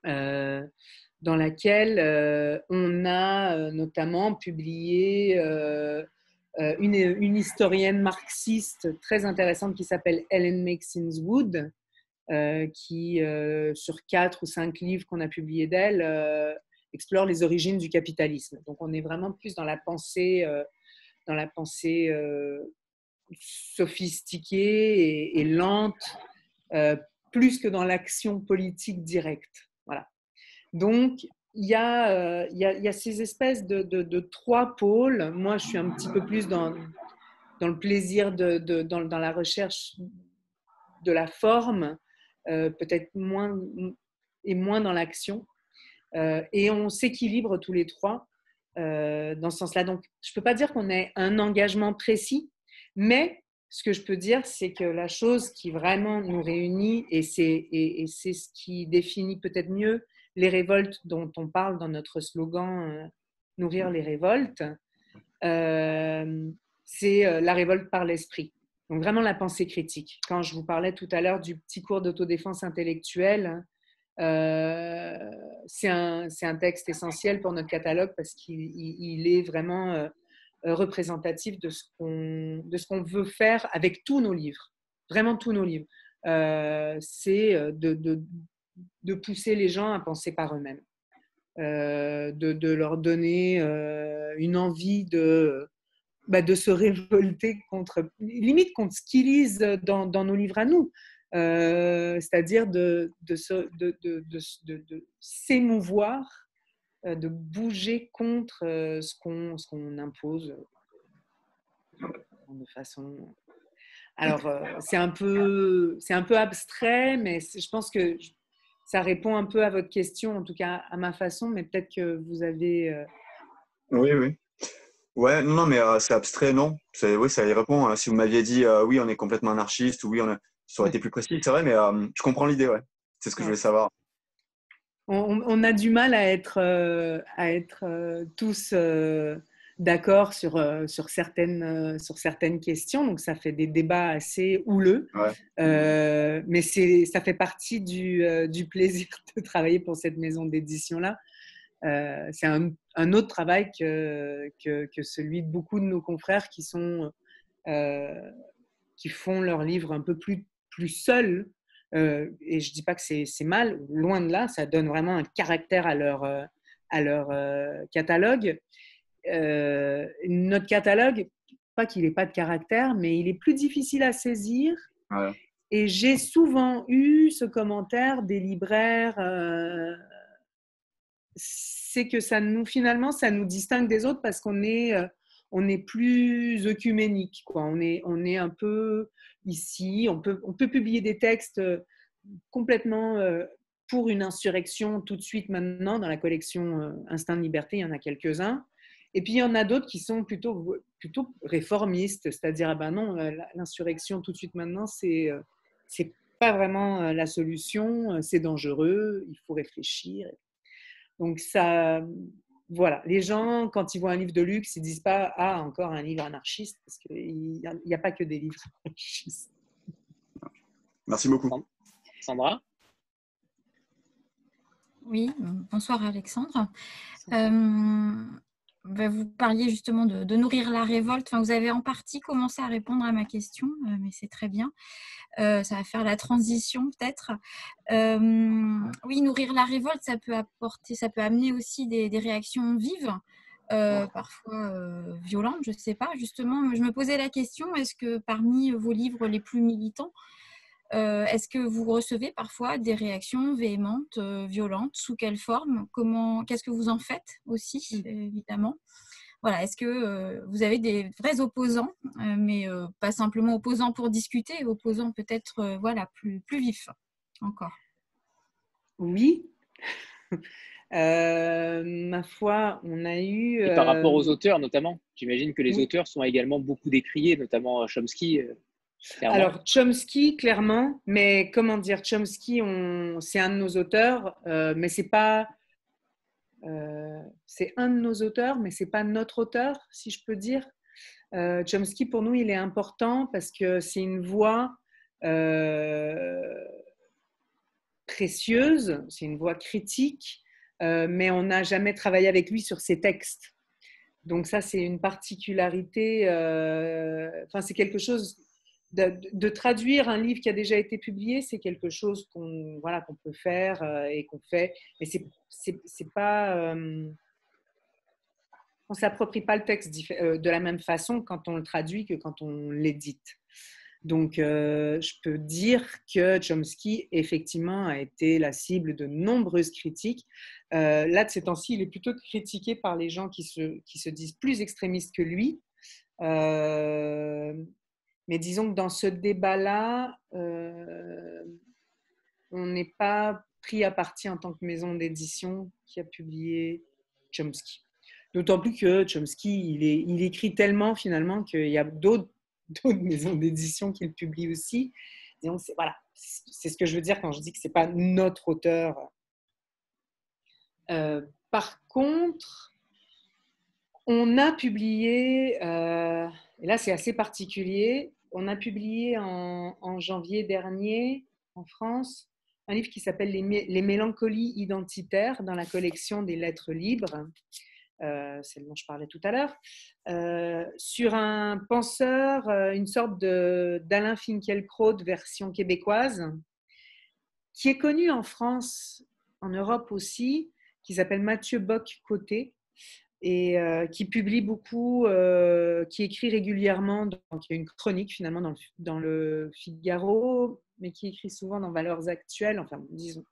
dans laquelle on a notamment publié une historienne marxiste très intéressante qui s'appelle Ellen Maxine Wood, qui, sur 4 ou 5 livres qu'on a publiés d'elle, explore les origines du capitalisme. Donc on est vraiment plus dans la pensée sophistiquée et lente, plus que dans l'action politique directe. Voilà. Donc, il y a ces espèces de 3 pôles. Moi, je suis un petit peu plus dans le plaisir, dans la recherche de la forme, peut-être moins dans l'action. Et on s'équilibre tous les 3 dans ce sens-là. Donc, je ne peux pas dire qu'on ait un engagement précis, mais ce que je peux dire, c'est que la chose qui vraiment nous réunit, et c'est ce qui définit peut-être mieux les révoltes dont on parle dans notre slogan « Nourrir les révoltes », c'est la révolte par l'esprit. Donc vraiment la pensée critique. Quand je vous parlais tout à l'heure du petit cours d'autodéfense intellectuelle, c'est un texte essentiel pour notre catalogue parce qu'il est vraiment représentatif de ce qu'on veut faire avec tous nos livres, vraiment tous nos livres. C'est de pousser les gens à penser par eux-mêmes, de leur donner une envie de se révolter limite contre ce qu'ils lisent dans nos livres à nous. C'est-à-dire de s'émouvoir, de bouger contre ce qu'on impose de façon... Alors, c'est un peu abstrait, mais je pense que ça répond un peu à votre question, en tout cas à ma façon, mais peut-être que vous avez... Oui, oui. Ouais, non, mais c'est abstrait, non. Oui, ça y répond. Si vous m'aviez dit oui, on est complètement anarchiste, ou oui, ça aurait été plus précis, c'est vrai, mais je comprends l'idée, ouais. C'est ce que je voulais savoir. On a du mal à être tous d'accord sur certaines questions, donc ça fait des débats assez houleux, Ouais. mais ça fait partie du plaisir de travailler pour cette maison d'édition-là. C'est un autre travail que celui de beaucoup de nos confrères qui font leurs livres un peu plus seuls. Et je ne dis pas que c'est mal, loin de là, ça donne vraiment un caractère à leur catalogue. Notre catalogue, pas qu'il n'ait pas de caractère, mais il est plus difficile à saisir. Ouais. Et j'ai souvent eu ce commentaire des libraires c'est que finalement, ça nous distingue des autres parce qu'on est plus œcuménique, quoi. On est un peu ici, on peut publier des textes complètement pour une insurrection tout de suite maintenant. Dans la collection Instinct de liberté, il y en a quelques-uns. Et puis, il y en a d'autres qui sont plutôt réformistes, c'est-à-dire, ah ben non, l'insurrection tout de suite maintenant, c'est pas vraiment la solution, c'est dangereux, il faut réfléchir. Donc, ça, voilà, les gens, quand ils voient un livre de luxe, ils disent pas, ah, encore un livre anarchiste, parce qu'il n'y a pas que des livres anarchistes. Merci beaucoup. Sandra? Oui, bonsoir Alexandre. Vous parliez justement de nourrir la révolte. Enfin, vous avez en partie commencé à répondre à ma question, mais c'est très bien. Ça va faire la transition peut-être. Oui, nourrir la révolte, ça peut amener aussi des réactions vives, parfois violentes, je ne sais pas. Justement, je me posais la question, est-ce que parmi vos livres les plus militants, est-ce que vous recevez parfois des réactions véhémentes, violentes? Sous quelle forme? Qu'est-ce que vous en faites aussi, évidemment? Voilà, est-ce que vous avez des vrais opposants, mais pas simplement opposants pour discuter, opposants peut-être plus vifs encore? Oui. Ma foi, on a eu… Et par rapport aux auteurs notamment, j'imagine que les oui. auteurs sont également beaucoup décriés, notamment Chomsky. Alors, Chomsky, clairement, mais comment dire, Chomsky, c'est un de nos auteurs, mais c'est pas… c'est un de nos auteurs, mais c'est pas notre auteur, si je peux dire. Chomsky, pour nous, il est important parce que c'est une voix précieuse, c'est une voix critique, mais on n'a jamais travaillé avec lui sur ses textes. Donc ça, c'est une particularité, c'est quelque chose… De traduire un livre qui a déjà été publié, c'est quelque chose qu'on peut faire et qu'on fait, mais c'est pas… on ne s'approprie pas le texte de la même façon quand on le traduit que quand on l'édite. Donc, je peux dire que Chomsky, effectivement, a été la cible de nombreuses critiques. Là, de ces temps-ci, il est plutôt critiqué par les gens qui se disent plus extrémistes que lui. Mais disons que dans ce débat-là, on n'est pas pris à partie en tant que maison d'édition qui a publié Chomsky. D'autant plus que Chomsky, il écrit tellement finalement qu'il y a d'autres maisons d'édition qui le publient aussi. Et donc, c'est ce que je veux dire quand je dis que ce n'est pas notre auteur. Par contre, on a publié, et là c'est assez particulier, on a publié en janvier dernier en France un livre qui s'appelle Les mélancolies identitaires dans la collection des lettres libres. Celle dont je parlais tout à l'heure, sur un penseur, une sorte d'Alain Finkielkraut version québécoise, qui est connu en France, en Europe aussi, qui s'appelle Mathieu Bock-Côté, et qui publie beaucoup, qui écrit régulièrement, donc il y a une chronique finalement dans le Figaro, mais qui écrit souvent dans Valeurs Actuelles, enfin disons.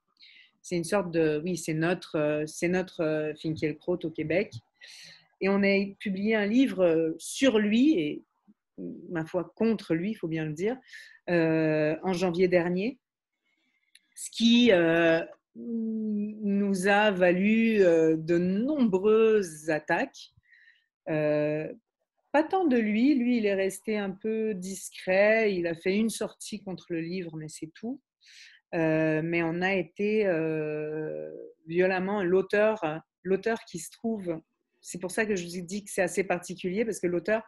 C'est une sorte de… Oui, c'est notre Finkielkraut au Québec. Et on a publié un livre sur lui, et ma foi contre lui, il faut bien le dire, en janvier dernier, ce qui nous a valu de nombreuses attaques. Pas tant de lui, il est resté un peu discret, il a fait une sortie contre le livre, mais c'est tout. Mais on a été violemment l'auteur qui se trouve, c'est pour ça que je vous ai dit que c'est assez particulier, parce que l'auteur,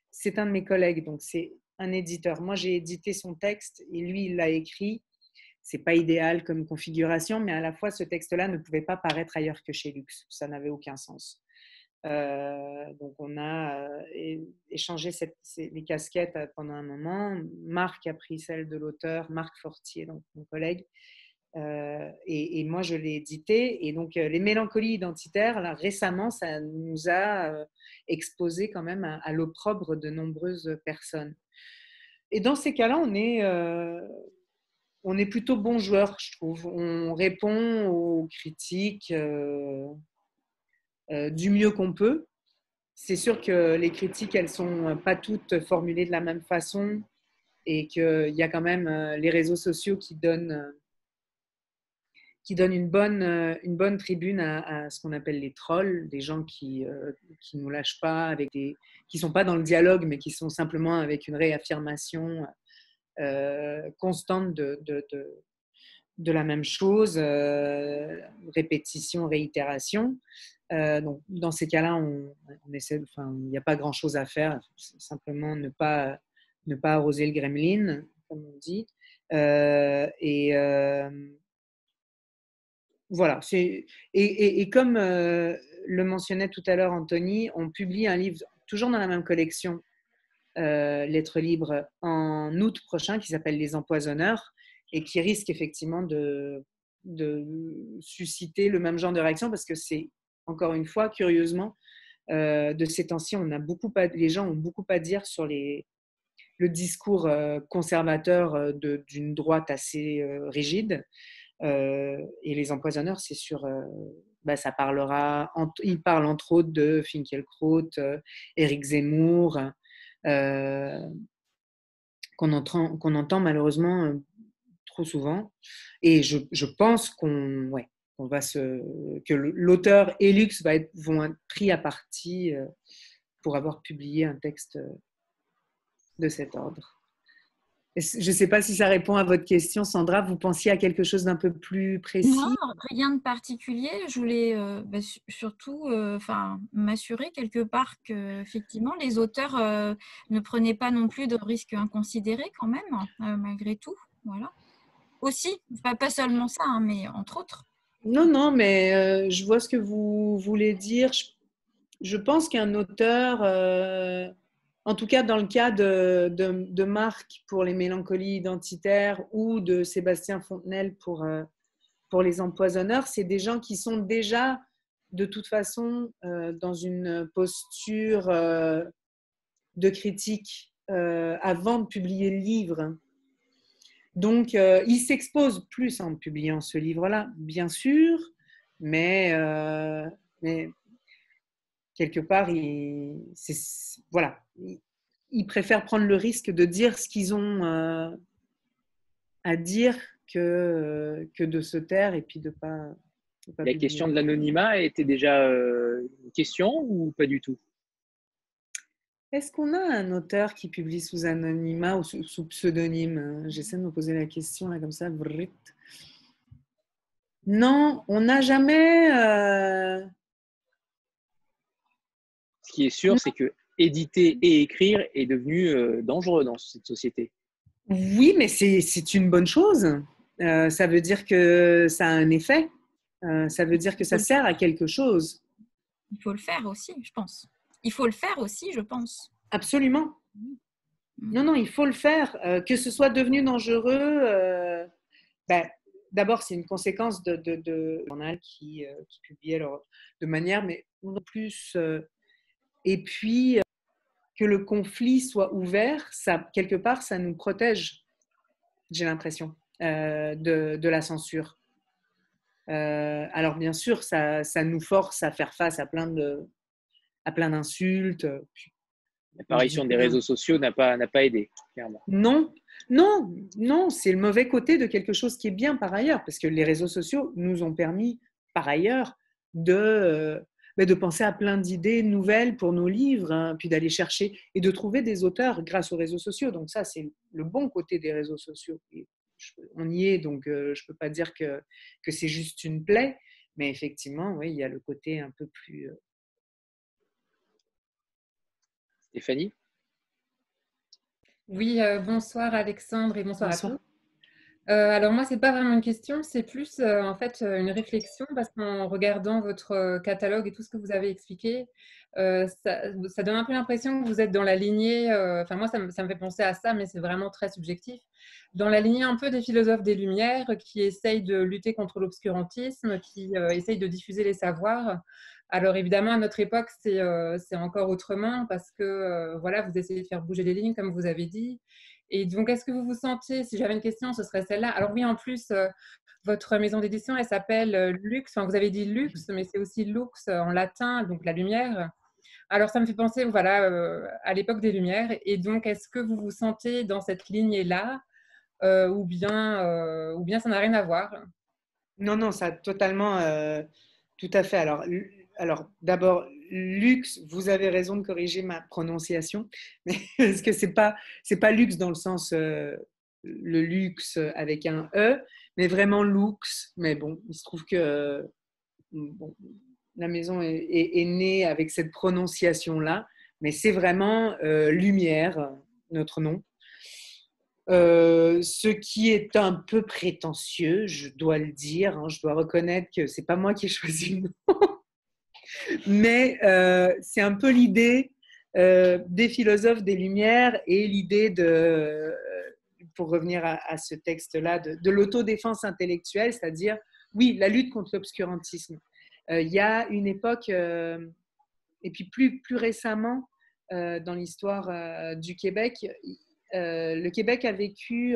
c'est un de mes collègues, donc c'est un éditeur. Moi, j'ai édité son texte et lui, il l'a écrit. C'est pas idéal comme configuration, mais à la fois, ce texte-là ne pouvait pas paraître ailleurs que chez Lux. Ça n'avait aucun sens. Donc, on a échangé les casquettes pendant un moment. Marc a pris celle de l'auteur, Marc Fortier, donc mon collègue. Et moi, je l'ai édité. Et donc, les mélancolies identitaires, là, récemment, ça nous a exposé quand même à l'opprobre de nombreuses personnes. Et dans ces cas-là, on est plutôt bon joueur, je trouve. On répond aux critiques du mieux qu'on peut. C'est sûr que les critiques, elles ne sont pas toutes formulées de la même façon et qu'il y a quand même les réseaux sociaux qui donnent une bonne tribune à ce qu'on appelle les trolls, des gens qui nous lâchent pas, qui sont pas dans le dialogue, mais qui sont simplement avec une réaffirmation constante de la même chose, répétition, réitération. Donc, dans ces cas-là, on essaie, il n'y a pas grand-chose à faire, simplement ne pas arroser le gremlin, comme on dit. Voilà. Et comme le mentionnait tout à l'heure Anthony, on publie un livre toujours dans la même collection, Lettres libres, en août prochain, qui s'appelle Les Empoisonneurs, et qui risque effectivement de susciter le même genre de réaction, parce que c'est, encore une fois, curieusement, de ces temps-ci, les gens ont beaucoup à dire sur le discours conservateur d'une droite assez rigide. Et Les Empoisonneurs, c'est sur... ça parlera... il parle entre autres de Finkielkraut, Éric Zemmour, qu'on entend malheureusement trop souvent. Et je pense que l'auteur et Lux vont être pris à partie pour avoir publié un texte de cet ordre. Je ne sais pas si ça répond à votre question, Sandra. Vous pensiez à quelque chose d'un peu plus précis? Non, rien de particulier. Je voulais surtout m'assurer quelque part qu'effectivement, les auteurs ne prenaient pas non plus de risques inconsidérés quand même, malgré tout. Voilà. Aussi, pas seulement ça, hein, mais entre autres. Non, mais je vois ce que vous voulez dire. Je pense qu'un auteur, en tout cas dans le cas de Marc pour les mélancolies identitaires ou de Sébastien Fontenelle pour Les Empoisonneurs, c'est des gens qui sont déjà de toute façon dans une posture de critique avant de publier le livre. Donc, il s'expose plus en publiant ce livre-là, bien sûr, mais quelque part, il préfère prendre le risque de dire ce qu'ils ont à dire que de se taire et puis de pas La question de l'anonymat était déjà une question ou pas du tout? Est-ce qu'on a un auteur qui publie sous anonymat ou sous pseudonyme? J'essaie de me poser la question là comme ça. Non, on n'a jamais... Ce qui est sûr, c'est que éditer et écrire est devenu dangereux dans cette société. Oui, mais c'est une bonne chose. Ça veut dire que ça a un effet. Ça veut dire que ça sert à quelque chose. Il faut le faire aussi, je pense. Il faut le faire aussi, je pense. Absolument. Non, il faut le faire. Que ce soit devenu dangereux, d'abord, c'est une conséquence de journal qui publiait de manière, mais non plus. Et puis, que le conflit soit ouvert, ça, quelque part, ça nous protège, j'ai l'impression, de la censure. Alors, bien sûr, ça nous force à faire face à plein d'insultes. L'apparition des réseaux sociaux n'a pas aidé, clairement. Non, c'est le mauvais côté de quelque chose qui est bien par ailleurs, parce que les réseaux sociaux nous ont permis par ailleurs de penser à plein d'idées nouvelles pour nos livres, hein, puis d'aller chercher et de trouver des auteurs grâce aux réseaux sociaux. Donc ça, c'est le bon côté des réseaux sociaux. Et on y est, donc je ne peux pas dire que c'est juste une plaie, mais effectivement, oui, il y a le côté un peu plus... Stéphanie? Oui, bonsoir Alexandre et bonsoir à tous. Alors moi, c'est pas vraiment une question, c'est plus en fait une réflexion parce qu'en regardant votre catalogue et tout ce que vous avez expliqué, ça donne un peu l'impression que vous êtes dans la lignée, enfin moi ça me fait penser à ça, mais c'est vraiment très subjectif, dans la lignée un peu des philosophes des Lumières qui essayent de lutter contre l'obscurantisme, qui essayent de diffuser les savoirs. Alors évidemment, à notre époque, c'est encore autrement parce que voilà, vous essayez de faire bouger les lignes, comme vous avez dit. Et donc, est-ce que vous vous sentez, si j'avais une question, ce serait celle-là. Alors oui, en plus, votre maison d'édition, elle s'appelle Lux. Enfin, vous avez dit Lux, mais c'est aussi Lux en latin, donc la lumière. Alors, ça me fait penser voilà, à l'époque des Lumières. Et donc, est-ce que vous vous sentez dans cette lignée-là ou bien ça n'a rien à voir? Non, non, ça totalement, tout à fait. Alors d'abord, luxe, vous avez raison de corriger ma prononciation, mais, parce que c'est pas luxe dans le sens le luxe avec un E, mais vraiment luxe. Mais bon, il se trouve que bon, la maison est née avec cette prononciation-là, mais c'est vraiment Lumière, notre nom. Ce qui est un peu prétentieux, je dois le dire, hein, je dois reconnaître que c'est pas moi qui ai choisi le nom, mais c'est un peu l'idée des philosophes des Lumières et l'idée de, pour revenir à ce texte-là, de l'autodéfense intellectuelle, c'est-à-dire, oui, la lutte contre l'obscurantisme. Il y a une époque, et puis plus récemment, dans l'histoire du Québec, le Québec a vécu,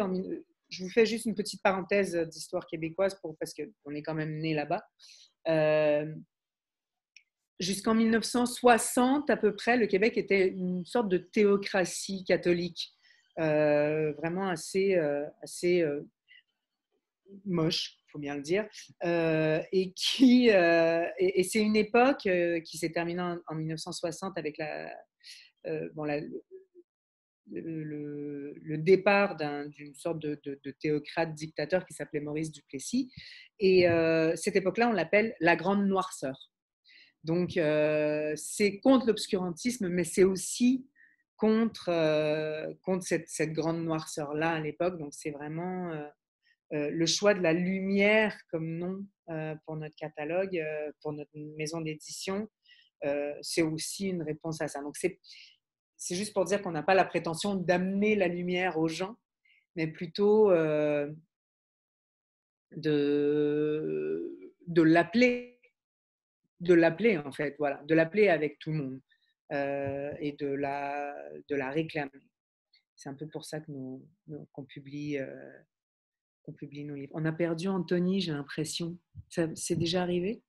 je vous fais juste une petite parenthèse d'histoire québécoise parce qu'on est quand même né là-bas. Jusqu'en 1960 à peu près, le Québec était une sorte de théocratie catholique, vraiment assez moche, il faut bien le dire, et c'est une époque qui s'est terminée en 1960 avec le départ d'une sorte de théocrate dictateur qui s'appelait Maurice Duplessis. Et cette époque-là, on l'appelle la Grande Noirceur. Donc, c'est contre l'obscurantisme, mais c'est aussi contre cette grande noirceur-là à l'époque. Donc, c'est vraiment le choix de la lumière comme nom pour notre catalogue, pour notre maison d'édition. C'est aussi une réponse à ça. Donc, c'est juste pour dire qu'on n'a pas la prétention d'amener la lumière aux gens, mais plutôt de l'appeler en fait, voilà, de l'appeler avec tout le monde et de la réclamer. C'est un peu pour ça que qu'on publie nos livres. On a perdu Anthony, j'ai l'impression. C'est déjà arrivé?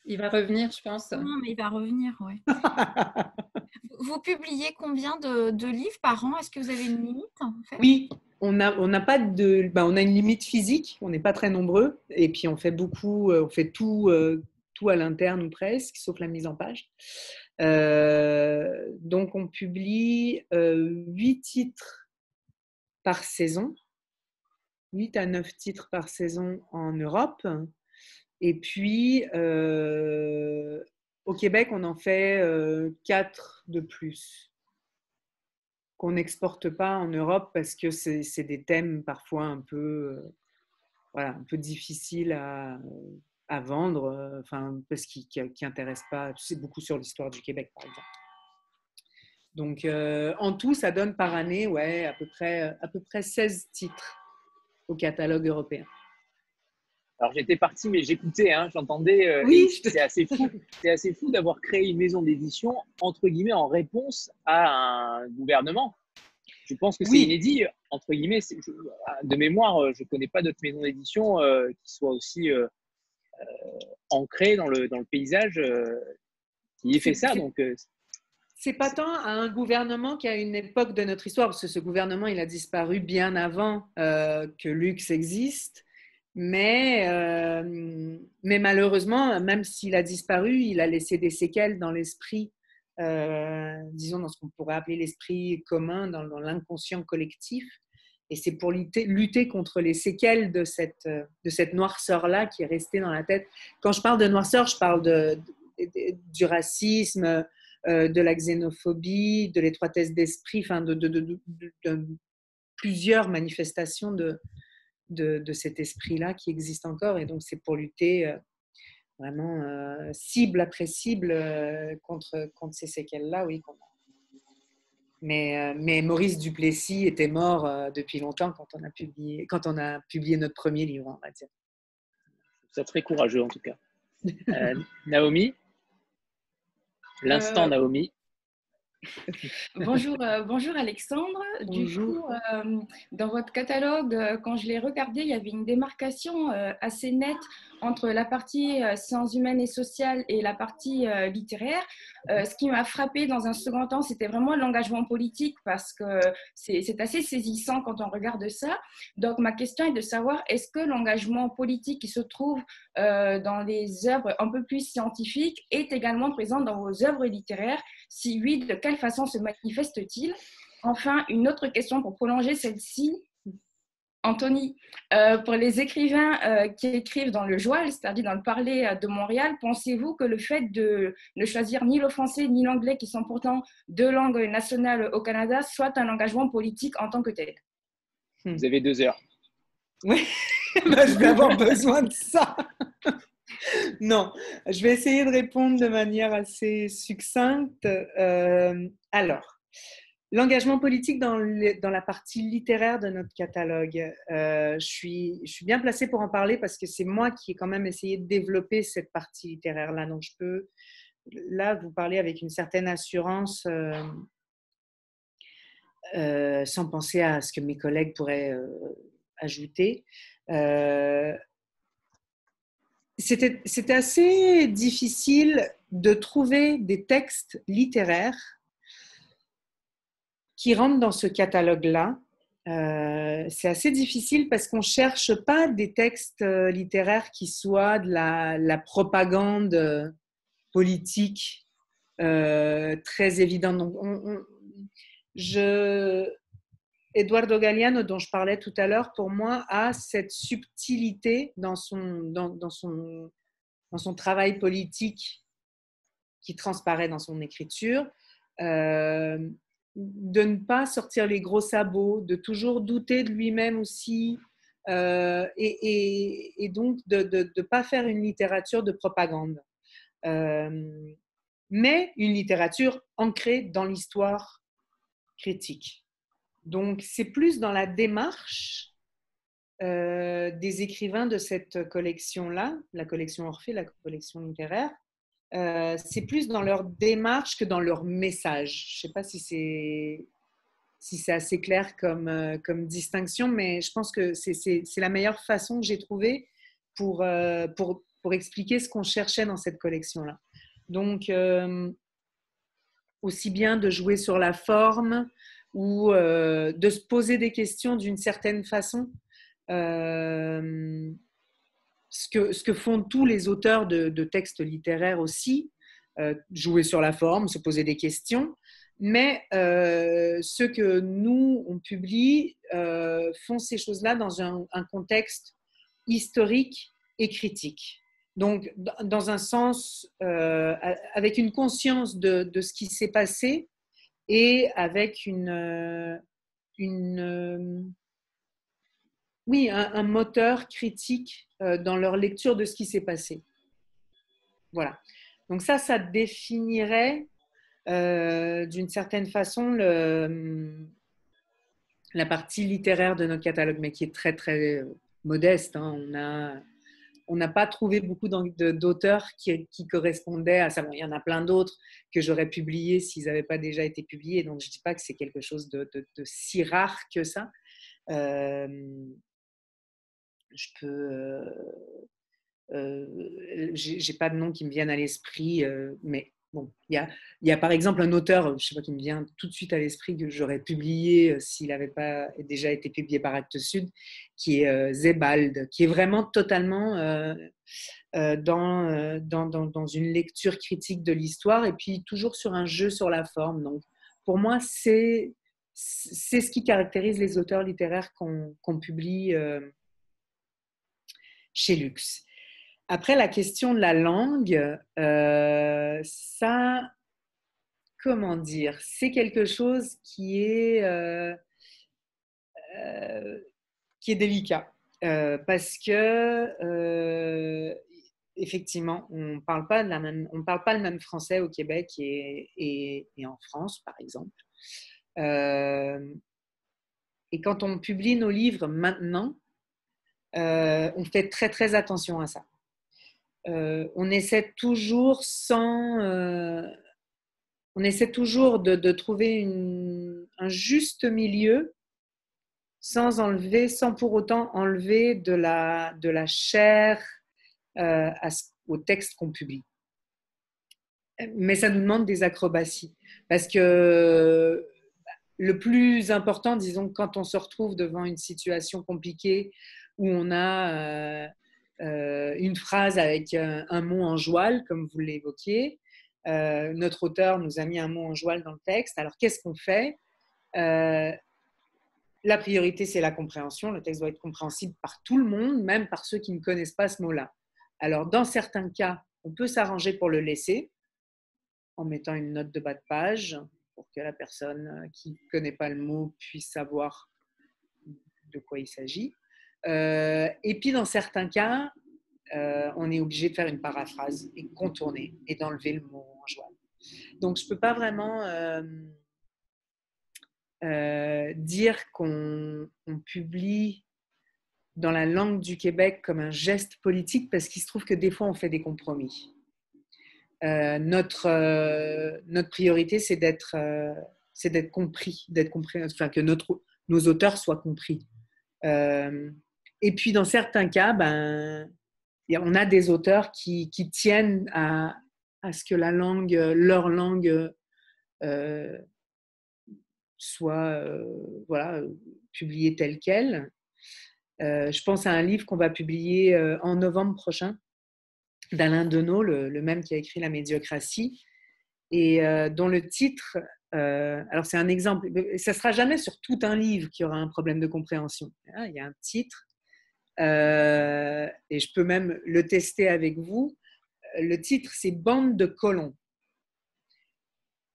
Il va revenir, je pense. Non, mais il va revenir, oui. Vous publiez combien de livres par an? Est-ce que vous avez une limite en fait? Oui, on n'a pas de, on a une limite physique. On n'est pas très nombreux, et puis on fait beaucoup, on fait tout à l'interne ou presque, sauf la mise en page. Donc on publie 8 titres par saison, 8 à 9 titres par saison en Europe. Et puis, au Québec, on en fait 4 de plus qu'on n'exporte pas en Europe parce que c'est des thèmes parfois un peu difficiles à vendre, parce qu'ils n'intéressent pas. C'est beaucoup sur l'histoire du Québec, par exemple. Donc, en tout, ça donne par année à peu près 16 titres au catalogue européen. Alors j'étais parti, mais j'écoutais, hein, j'entendais. Oui, c'est assez fou. C'est assez fou d'avoir créé une maison d'édition entre guillemets en réponse à un gouvernement. Je pense que c'est inédit entre guillemets. De mémoire, je connais pas d'autres maisons d'édition qui soient aussi ancrées dans le paysage qui ait fait ça. Donc c'est pas tant à un gouvernement qu'à une époque de notre histoire, parce que ce gouvernement il a disparu bien avant que Lux existe. Mais malheureusement, même s'il a disparu, il a laissé des séquelles dans l'esprit, disons dans ce qu'on pourrait appeler l'esprit commun, dans l'inconscient collectif. Et c'est pour lutter contre les séquelles de cette noirceur-là qui est restée dans la tête. Quand je parle de noirceur, je parle du racisme, de la xénophobie, de l'étroitesse d'esprit, de plusieurs manifestations de cet esprit-là qui existe encore. Et donc, c'est pour lutter vraiment cible après cible contre ces séquelles-là, oui. Mais Maurice Duplessis était mort depuis longtemps quand on a publié notre premier livre, on va dire. C'est très courageux, en tout cas. Naomi, l'instant Naomi. Bonjour Alexandre. Du coup, Bonjour. dans votre catalogue, quand je l'ai regardé, il y avait une démarcation assez nette entre la partie sciences humaines et sociales et la partie littéraire. Ce qui m'a frappé dans un second temps, c'était vraiment l'engagement politique parce que c'est assez saisissant quand on regarde ça. Donc, ma question est de savoir, est-ce que l'engagement politique qui se trouve dans les œuvres un peu plus scientifiques est également présent dans vos œuvres littéraires? Si oui, de quelle façon se manifeste-t-il? Enfin, une autre question pour prolonger celle-ci. Anthony, pour les écrivains qui écrivent dans le joual, c'est-à-dire dans le parler de Montréal, pensez-vous que le fait de ne choisir ni le français ni l'anglais, qui sont pourtant deux langues nationales au Canada, soit un engagement politique en tant que tel? Vous avez 2 heures. Oui, je vais avoir besoin de ça. Non, je vais essayer de répondre de manière assez succincte. Alors, l'engagement politique dans la partie littéraire de notre catalogue, je suis bien placée pour en parler parce que c'est moi qui ai quand même essayé de développer cette partie littéraire-là. Donc, je peux là vous parler avec une certaine assurance sans penser à ce que mes collègues pourraient ajouter. C'était assez difficile de trouver des textes littéraires qui rentrent dans ce catalogue-là. C'est assez difficile parce qu'on ne cherche pas des textes littéraires qui soient de la propagande politique très évidente. Donc, Eduardo Galeano, dont je parlais tout à l'heure, pour moi, a cette subtilité dans son travail politique qui transparaît dans son écriture, de ne pas sortir les gros sabots, de toujours douter de lui-même aussi, et donc de ne pas faire une littérature de propagande, mais une littérature ancrée dans l'histoire critique. Donc, c'est plus dans la démarche des écrivains de cette collection-là, la collection Orphée, la collection littéraire. C'est plus dans leur démarche que dans leur message. Je ne sais pas si c'est assez clair comme distinction, mais je pense que c'est la meilleure façon que j'ai trouvée pour expliquer ce qu'on cherchait dans cette collection-là. Donc, aussi bien de jouer sur la forme ou de se poser des questions d'une certaine façon. Ce que font tous les auteurs de textes littéraires aussi, jouer sur la forme, se poser des questions, mais ceux que nous, on publie, font ces choses-là dans un contexte historique et critique. Donc, dans un sens, avec une conscience de ce qui s'est passé et avec un moteur critique dans leur lecture de ce qui s'est passé. Voilà. Donc ça définirait d'une certaine façon la partie littéraire de notre catalogue, mais qui est très, très modeste. Hein. On n'a pas trouvé beaucoup d'auteurs qui correspondaient à ça. Bon, il y en a plein d'autres que j'aurais publiés s'ils n'avaient pas déjà été publiés. Donc, je ne dis pas que c'est quelque chose de si rare que ça. Je peux... j'ai pas de nom qui me viennent à l'esprit, mais bon, il y a par exemple un auteur, je sais pas, qui me vient tout de suite à l'esprit que j'aurais publié s'il n'avait pas déjà été publié par Actes Sud, qui est Sebald, qui est vraiment totalement dans une lecture critique de l'histoire et puis toujours sur un jeu sur la forme. Donc, pour moi, c'est ce qui caractérise les auteurs littéraires qu'on publie chez Lux. Après, la question de la langue, ça, comment dire, c'est quelque chose qui est délicat. Parce que, effectivement, on parle pas le même français au Québec et en France, par exemple. Et quand on publie nos livres maintenant, on fait très, très attention à ça. On essaie toujours on essaie toujours de trouver un juste milieu sans pour autant enlever de la chair au texte qu'on publie. Mais ça nous demande des acrobaties. Parce que le plus important, disons, quand on se retrouve devant une situation compliquée où on a une phrase avec un mot en joual, comme vous l'évoquiez, notre auteur nous a mis un mot en joual dans le texte. Alors, qu'est-ce qu'on fait ? La priorité, c'est la compréhension. Le texte doit être compréhensible par tout le monde, même par ceux qui ne connaissent pas ce mot-là. Alors, dans certains cas, on peut s'arranger pour le laisser en mettant une note de bas de page pour que la personne qui ne connaît pas le mot puisse savoir de quoi il s'agit. Et puis, dans certains cas, on est obligé de faire une paraphrase et contourner et d'enlever le mot en joual. Donc, je ne peux pas vraiment dire qu'on publie dans la langue du Québec comme un geste politique parce qu'il se trouve que des fois, on fait des compromis. Notre priorité, c'est d'être compris, enfin, que nos auteurs soient compris. Et puis, dans certains cas, on a des auteurs qui tiennent à ce que leur langue soit publiée telle qu'elle. Je pense à un livre qu'on va publier en novembre prochain, d'Alain Deneau, le même qui a écrit La médiocratie, et dont le titre, alors c'est un exemple, ça ne sera jamais sur tout un livre qu'il y aura un problème de compréhension. Il y a un titre, et je peux même le tester avec vous. Le titre, c'est Bande de colons.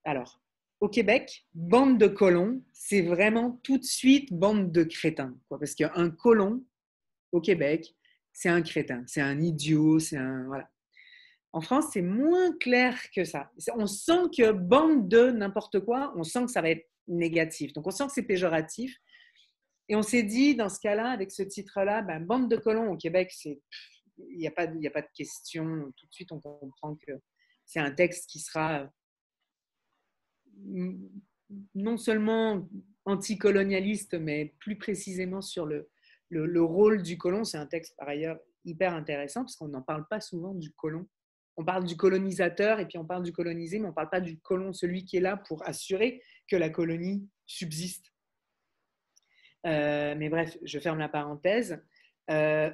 Alors, au Québec, bande de colons, c'est vraiment tout de suite bande de crétins, quoi, parce qu'un colon, au Québec, c'est un crétin, c'est un idiot, voilà. En France, c'est moins clair que ça. On sent que bande de n'importe quoi, on sent que ça va être négatif. Donc, on sent que c'est péjoratif. Et on s'est dit, dans ce cas-là, avec ce titre-là, bande de colons au Québec, il n'y a pas de question. Tout de suite, on comprend que c'est un texte qui sera non seulement anticolonialiste, mais plus précisément sur le rôle du colon. C'est un texte, par ailleurs, hyper intéressant, parce qu'on n'en parle pas souvent du colon. On parle du colonisateur et puis on parle du colonisé, mais on ne parle pas du colon, celui qui est là pour assurer que la colonie subsiste. Mais bref, je ferme la parenthèse.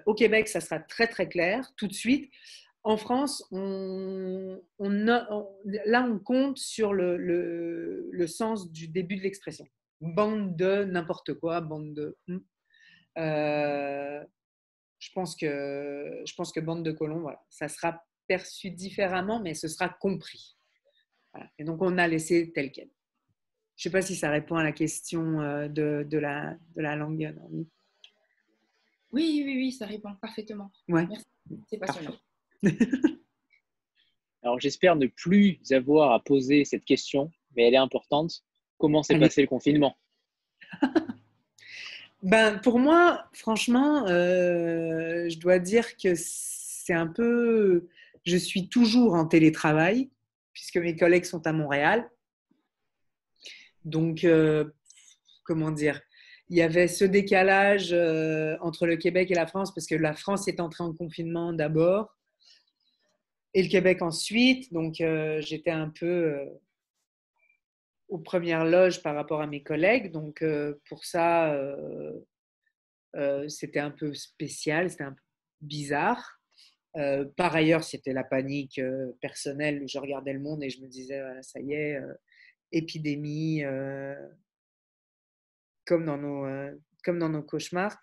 Au Québec, ça sera très très clair tout de suite. En France, là, on compte sur le sens du début de l'expression. Bande de n'importe quoi, bande de... je pense que bande de colons, voilà, ça sera perçu différemment, mais ce sera compris. Voilà. Et donc, on a laissé tel quel. Je ne sais pas si ça répond à la question de la langue, Normie. Oui, ça répond parfaitement. Ouais. Merci, c'est passionnant. Alors, j'espère ne plus avoir à poser cette question, mais elle est importante. Comment s'est passé le confinement ? Pour moi, franchement, je dois dire que c'est un peu... Je suis toujours en télétravail, puisque mes collègues sont à Montréal. Donc, comment dire, il y avait ce décalage entre le Québec et la France, parce que la France est entrée en confinement d'abord, et le Québec ensuite. Donc, j'étais un peu aux premières loges par rapport à mes collègues. Donc, pour ça, c'était un peu spécial, c'était un peu bizarre. Par ailleurs, c'était la panique personnelle. Je regardais le monde et je me disais, ça y est, épidémie, comme dans nos cauchemars.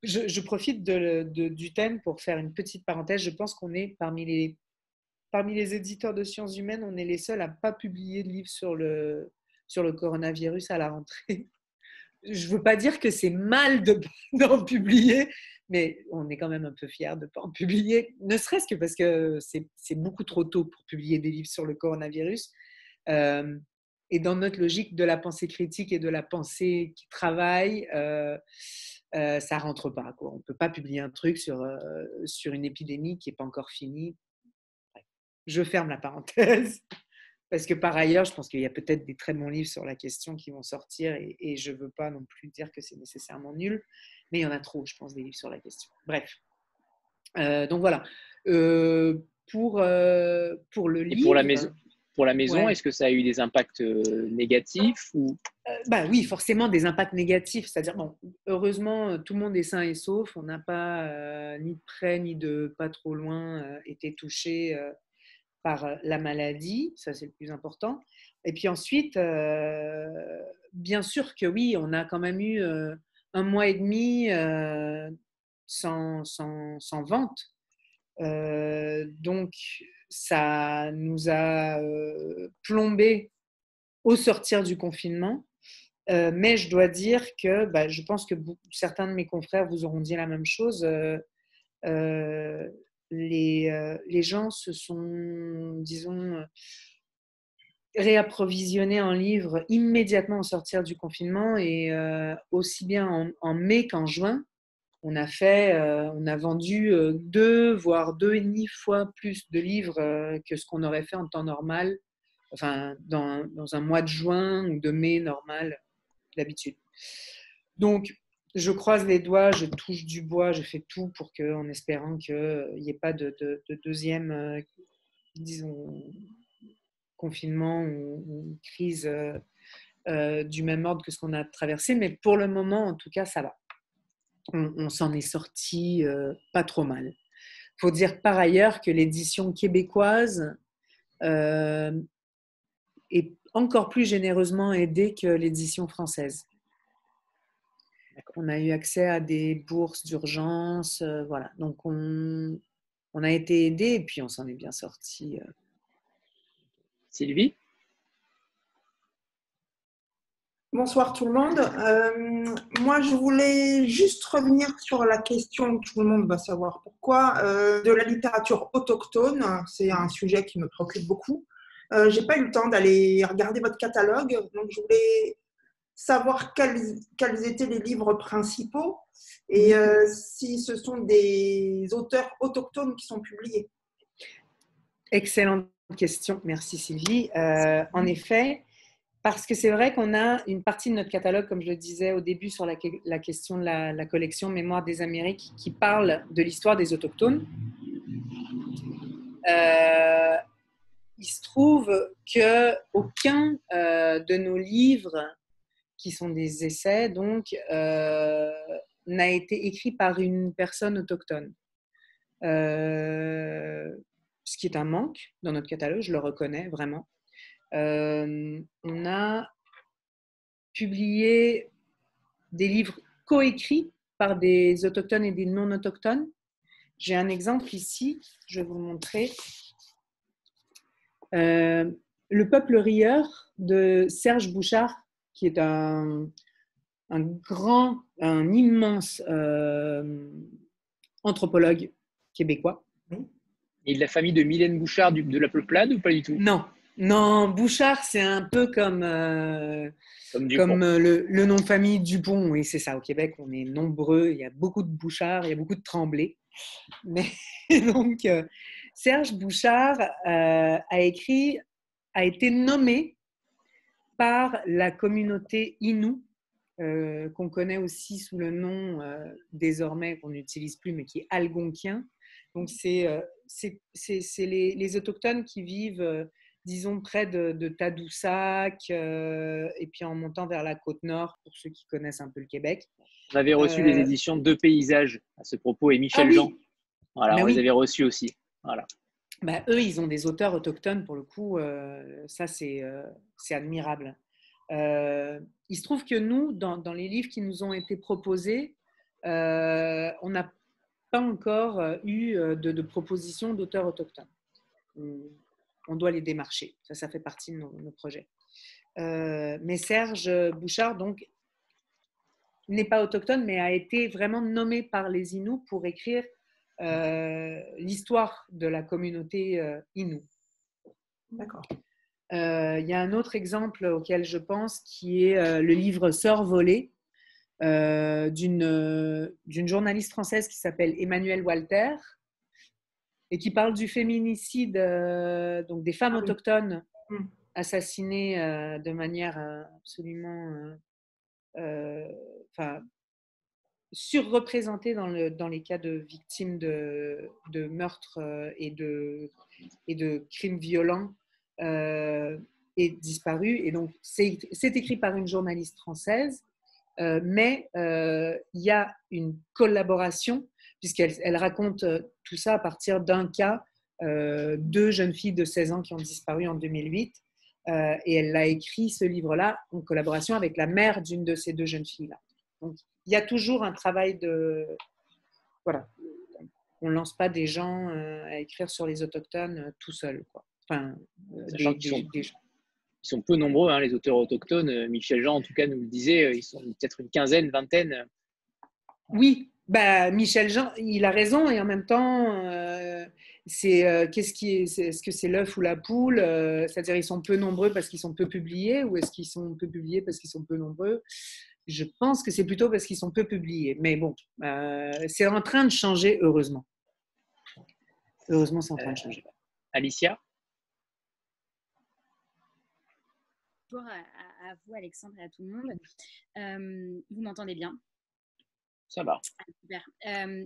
Je profite du thème pour faire une petite parenthèse. Je pense qu'on est parmi les éditeurs de sciences humaines, on est les seuls à ne pas publier de livre sur le coronavirus à la rentrée. Je ne veux pas dire que c'est mal d'en publier, mais on est quand même un peu fiers de ne pas en publier, ne serait-ce que parce que c'est beaucoup trop tôt pour publier des livres sur le coronavirus. Et dans notre logique de la pensée critique et de la pensée qui travaille, ça ne rentre pas, quoi. On ne peut pas publier un truc sur une épidémie qui n'est pas encore finie. Je ferme la parenthèse. Parce que par ailleurs, je pense qu'il y a peut-être des très bons livres sur la question qui vont sortir et je ne veux pas non plus dire que c'est nécessairement nul, mais il y en a trop, je pense, des livres sur la question. Bref. Donc voilà. Pour le Et livre… pour la maison, Ouais. est-ce que ça a eu des impacts négatifs ou… Oui, forcément des impacts négatifs. C'est-à-dire, bon, heureusement, tout le monde est sain et sauf. On n'a pas, ni de près, ni de pas trop loin, été touché par la maladie. Ça, c'est le plus important. Et puis ensuite, bien sûr que oui, on a quand même eu 1 mois et demi sans vente. Donc, ça nous a plombé au sortir du confinement. Mais je dois dire que je pense que certains de mes confrères vous auront dit la même chose. Les gens se sont, disons, réapprovisionnés en livres immédiatement au sortir du confinement et aussi bien en mai qu'en juin. On a vendu 2, voire 2,5 fois plus de livres que ce qu'on aurait fait en temps normal, enfin dans un mois de juin ou de mai normal d'habitude. Donc, je croise les doigts, je touche du bois, je fais tout pour que, en espérant qu'il n'y ait pas de deuxième, disons, confinement ou crise du même ordre que ce qu'on a traversé. Mais pour le moment, en tout cas, ça va. On s'en est sorti pas trop mal. Il faut dire par ailleurs que l'édition québécoise est encore plus généreusement aidée que l'édition française. On a eu accès à des bourses d'urgence, voilà. Donc, on a été aidés et puis on s'en est bien sorti. Sylvie? Bonsoir tout le monde. Moi, je voulais juste revenir sur la question, tout le monde va savoir pourquoi, de la littérature autochtone. C'est un sujet qui me préoccupe beaucoup. Je n'ai pas eu le temps d'aller regarder votre catalogue, donc je voulais savoir quels étaient les livres principaux et si ce sont des auteurs autochtones qui sont publiés. Excellente question, merci Sylvie. En effet, parce que c'est vrai qu'on a une partie de notre catalogue, comme je le disais au début, sur la question de la collection Mémoire des Amériques, qui parle de l'histoire des Autochtones. Il se trouve qu'aucun de nos livres, qui sont des essais, donc, n'a été écrit par une personne autochtone. Ce qui est un manque dans notre catalogue, je le reconnais vraiment. On a publié des livres coécrits par des autochtones et des non-autochtones. J'ai un exemple ici, je vais vous montrer. Le peuple rieur de Serge Bouchard, qui est un immense anthropologue québécois. Et de la famille de Mylène Bouchard de la Peuplade ou pas du tout? Non, Bouchard, c'est un peu comme le nom de famille Dupont. Oui, c'est ça. Au Québec, on est nombreux. Il y a beaucoup de Bouchard, il y a beaucoup de Tremblay. Mais donc, Serge Bouchard a été nommé par la communauté Innu, qu'on connaît aussi sous le nom désormais qu'on n'utilise plus, mais qui est algonquien. Donc, c'est les autochtones qui vivent, disons, près de Tadoussac et puis en montant vers la côte nord, pour ceux qui connaissent un peu le Québec. On avait reçu les éditions Deux Paysages à ce propos et Michel Jean. Voilà, on les avait reçus aussi. Voilà. Eux, ils ont des auteurs autochtones, pour le coup, ça c'est admirable. Il se trouve que nous, dans les livres qui nous ont été proposés, on n'a pas encore eu de propositions d'auteurs autochtones. On doit les démarcher. Ça fait partie de nos projets. Mais Serge Bouchard, donc, n'est pas autochtone, mais a été vraiment nommé par les Inuits pour écrire l'histoire de la communauté Innu. D'accord. Il y a un autre exemple auquel je pense, qui est le livre Sœurs volées, d'une journaliste française qui s'appelle Emmanuelle Walter et qui parle du féminicide donc des femmes autochtones assassinés de manière absolument surreprésentés dans les cas de victimes de meurtres et de crimes violents est disparu. Et donc, c'est écrit par une journaliste française, mais il y a une collaboration, puisqu'elle raconte tout ça à partir d'un cas, 2 jeunes filles de 16 ans qui ont disparu en 2008. Et elle a écrit ce livre-là en collaboration avec la mère d'une de ces 2 jeunes filles-là. Donc, il y a toujours un travail de... Voilà. On ne lance pas des gens à écrire sur les autochtones tout seuls, quoi. Enfin, Ils sont peu nombreux, hein, les auteurs autochtones. Michel Jean, en tout cas, nous le disait, ils sont peut-être une quinzaine, vingtaine. Oui, Michel Jean, il a raison, et en même temps, est-ce que c'est l'œuf ou la poule? C'est-à-dire, ils sont peu nombreux parce qu'ils sont peu publiés, ou est-ce qu'ils sont peu publiés parce qu'ils sont peu nombreux? Je pense que c'est plutôt parce qu'ils sont peu publiés. Mais bon, c'est en train de changer, heureusement. Heureusement, c'est en train de changer. Alicia? Bonjour à vous, Alexandre, et à tout le monde. Vous m'entendez bien? Ça va. Super.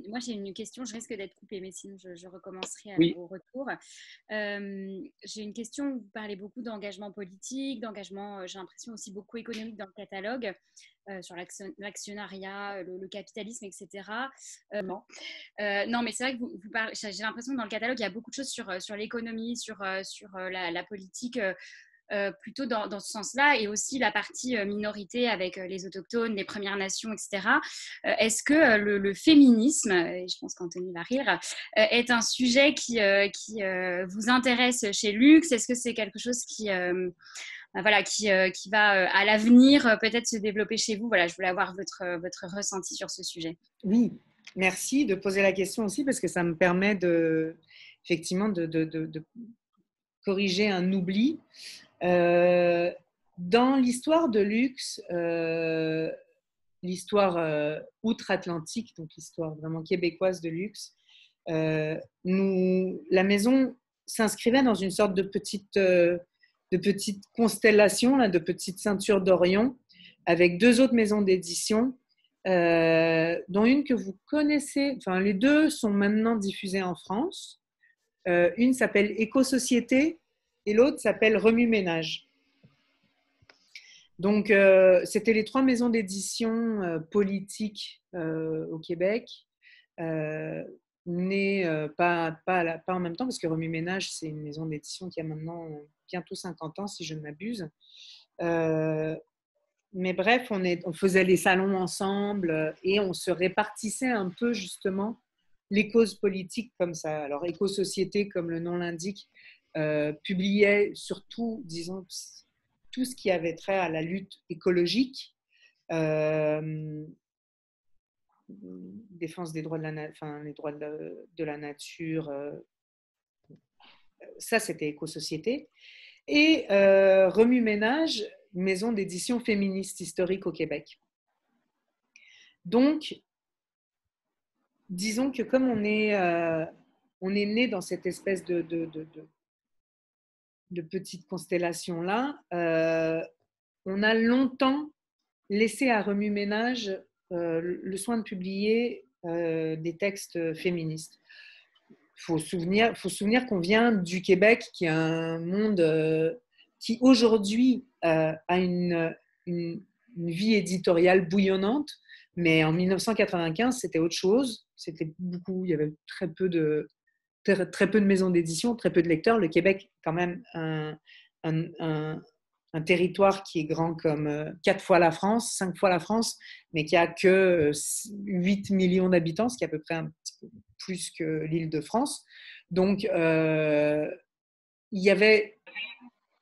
Moi, j'ai une question. Je risque d'être coupée, mais sinon, je recommencerai au retour. J'ai une question. Vous parlez beaucoup d'engagement politique, d'engagement, j'ai l'impression aussi beaucoup économique dans le catalogue, sur l'actionnariat, le capitalisme, etc. Non, mais c'est vrai que vous parlez, j'ai l'impression que dans le catalogue, il y a beaucoup de choses sur l'économie, sur la politique. Plutôt dans ce sens-là, et aussi la partie minorité avec les autochtones, les Premières Nations, etc. Est-ce que le féminisme, et je pense qu'Anthony va rire, est un sujet qui vous intéresse chez Lux? Est-ce que c'est quelque chose qui va à l'avenir peut-être se développer chez vous? Voilà, je voulais avoir votre ressenti sur ce sujet. Oui, merci de poser la question aussi, parce que ça me permet effectivement de corriger un oubli. Dans l'histoire de Lux, l'histoire outre-Atlantique, donc l'histoire vraiment québécoise de Lux, la maison s'inscrivait dans une sorte de petite constellation, là, de petite ceinture d'Orion, avec 2 autres maisons d'édition, dont une que vous connaissez, enfin les 2 sont maintenant diffusées en France. Une s'appelle Éco-Société et l'autre s'appelle Remue-Ménage. Donc, c'était les 3 maisons d'édition politiques au Québec, nées pas en même temps, parce que Remue-Ménage, c'est une maison d'édition qui a maintenant bientôt 50 ans, si je ne m'abuse. Mais bref, on faisait les salons ensemble et on se répartissait un peu justement les causes politiques comme ça. Alors, Éco-Société, comme le nom l'indique, publiait surtout, disons, tout ce qui avait trait à la lutte écologique, défense des droits les droits de la nature. Ça, c'était Éco-Société. Et Remue-Ménage, maison d'édition féministe historique au Québec. Donc, disons que comme on est né dans cette espèce de petite constellation-là, on a longtemps laissé à Remue-Ménage le soin de publier des textes féministes. Il faut se souvenir qu'on vient du Québec, qui est un monde qui aujourd'hui a une vie éditoriale bouillonnante, mais en 1995, c'était autre chose. Il y avait très peu de maisons d'édition, très peu de lecteurs. Le Québec, quand même, un territoire qui est grand comme 4 fois la France, 5 fois la France, mais qui a que 8 millions d'habitants, ce qui est à peu près un petit peu plus que l'Île-de-France. Donc, il n'y avait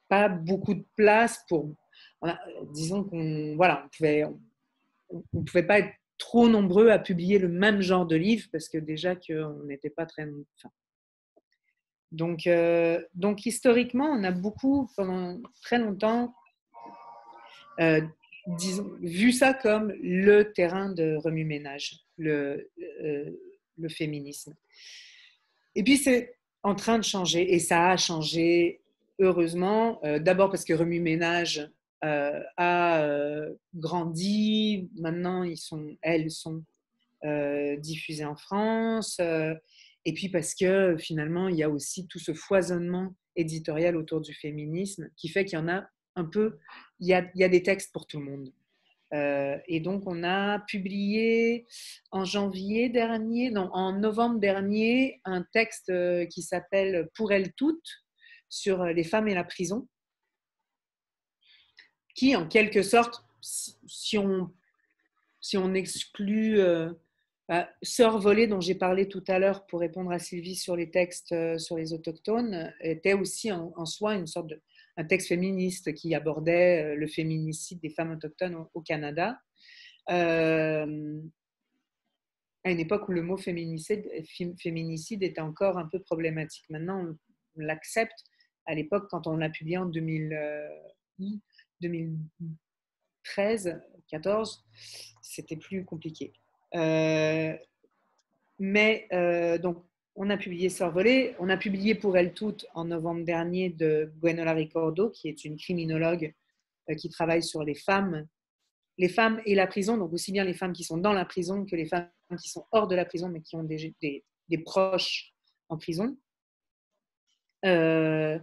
pas beaucoup de place pour... disons qu'on on pouvait pas être trop nombreux à publier le même genre de livre, parce que déjà qu'on n'était pas très... Donc, historiquement, on a beaucoup, pendant très longtemps, vu ça comme le terrain de remue-ménage, le féminisme. Et puis, c'est en train de changer, et ça a changé, heureusement, d'abord parce que Remue Ménage a grandi. Maintenant, elles sont diffusées en France. Et puis parce que finalement, il y a aussi tout ce foisonnement éditorial autour du féminisme qui fait qu'il y en a un peu, il y a des textes pour tout le monde. Et donc, on a publié en novembre dernier, un texte qui s'appelle « Pour elles toutes » sur les femmes et la prison, qui, en quelque sorte, si on exclut Sœurs volées, dont j'ai parlé tout à l'heure pour répondre à Sylvie sur les textes sur les autochtones, était aussi en soi une sorte un texte féministe qui abordait le féminicide des femmes autochtones au Canada, à une époque où le mot féminicide était encore un peu problématique. Maintenant, on l'accepte. À l'époque, quand on l'a publié en 2013-14, c'était plus compliqué. Donc, on a publié Sœurs volées, on a publié Pour elles toutes en novembre dernier de Gwenola Ricordo, qui est une criminologue qui travaille sur les femmes et la prison, donc aussi bien les femmes qui sont dans la prison que les femmes qui sont hors de la prison, mais qui ont des proches en prison. On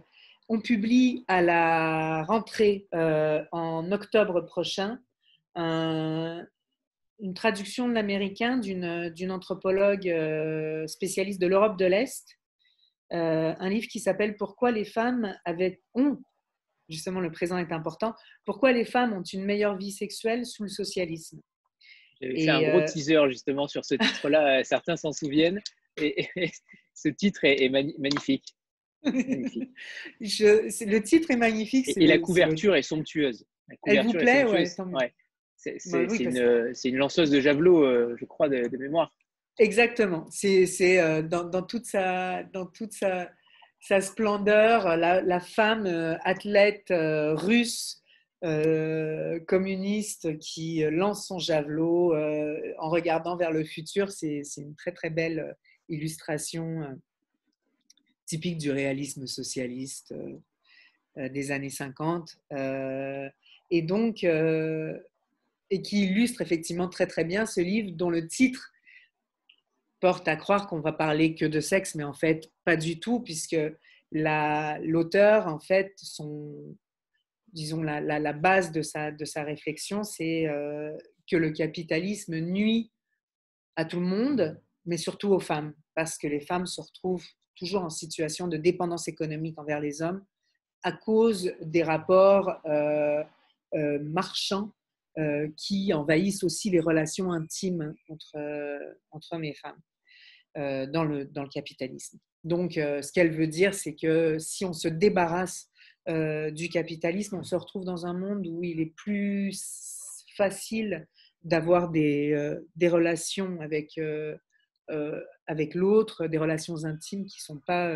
publie à la rentrée en octobre prochain une traduction de l'américain d'une anthropologue spécialiste de l'Europe de l'Est, un livre qui s'appelle « Pourquoi les femmes ont, justement le présent est important, pourquoi les femmes ont une meilleure vie sexuelle sous le socialisme ». J'avais fait un gros teaser justement sur ce titre-là, certains s'en souviennent, et ce titre est magnifique. Magnifique. Le titre est magnifique. Et la couverture est somptueuse. Elle vous plaît? Ouais. C'est une lanceuse de javelot, je crois, de mémoire. Exactement. C'est dans toute sa splendeur, la femme athlète russe communiste qui lance son javelot en regardant vers le futur. C'est une très très belle illustration typique du réalisme socialiste des années 50. Et donc, et qui illustre effectivement très très bien ce livre dont le titre porte à croire qu'on va parler que de sexe, mais en fait pas du tout, puisque l'auteur, en fait, disons la base de sa réflexion, c'est que le capitalisme nuit à tout le monde, mais surtout aux femmes, parce que les femmes se retrouvent toujours en situation de dépendance économique envers les hommes à cause des rapports marchands qui envahissent aussi les relations intimes entre hommes et femmes dans le capitalisme. Donc, ce qu'elle veut dire, c'est que si on se débarrasse du capitalisme, on se retrouve dans un monde où il est plus facile d'avoir des relations avec l'autre, des relations intimes qui sont pas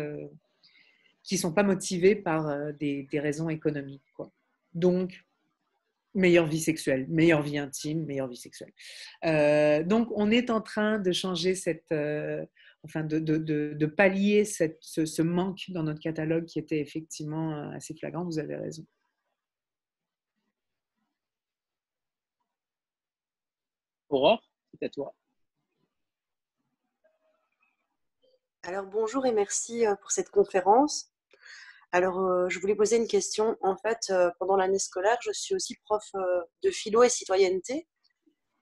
motivées par des raisons économiques, quoi. Donc, meilleure vie sexuelle, meilleure vie intime, meilleure vie sexuelle. Donc, on est en train de changer de pallier ce manque dans notre catalogue qui était effectivement assez flagrant. Vous avez raison. Aurore, c'est à toi. Alors, bonjour et merci pour cette conférence. Alors, je voulais poser une question. En fait, pendant l'année scolaire, je suis aussi prof de philo et citoyenneté.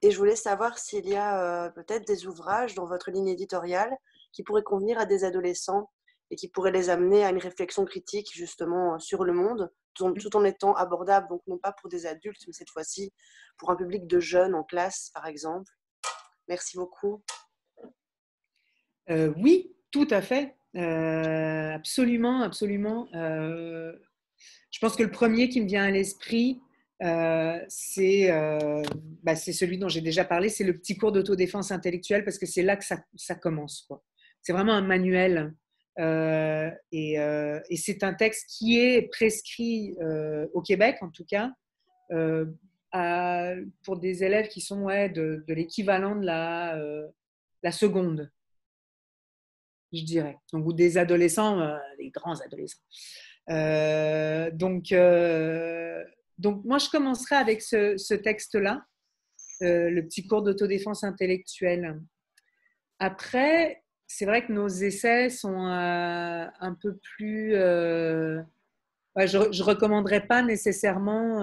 Et je voulais savoir s'il y a peut-être des ouvrages dans votre ligne éditoriale qui pourraient convenir à des adolescents et qui pourraient les amener à une réflexion critique justement sur le monde, tout en étant abordable, donc non pas pour des adultes, mais cette fois-ci pour un public de jeunes en classe, par exemple. Merci beaucoup. Oui, tout à fait. Absolument, absolument. Je pense que le premier qui me vient à l'esprit, c'est celui dont j'ai déjà parlé, c'est le petit cours d'autodéfense intellectuelle, parce que c'est là que ça commence, quoi. C'est vraiment un manuel et c'est un texte qui est prescrit au Québec, en tout cas, pour des élèves qui sont de l'équivalent de la seconde, je dirais. Donc, ou des adolescents, des grands adolescents. Donc, moi, je commencerai avec ce texte-là, le petit cours d'autodéfense intellectuelle. Après, c'est vrai que nos essais sont un peu plus… je ne recommanderais pas nécessairement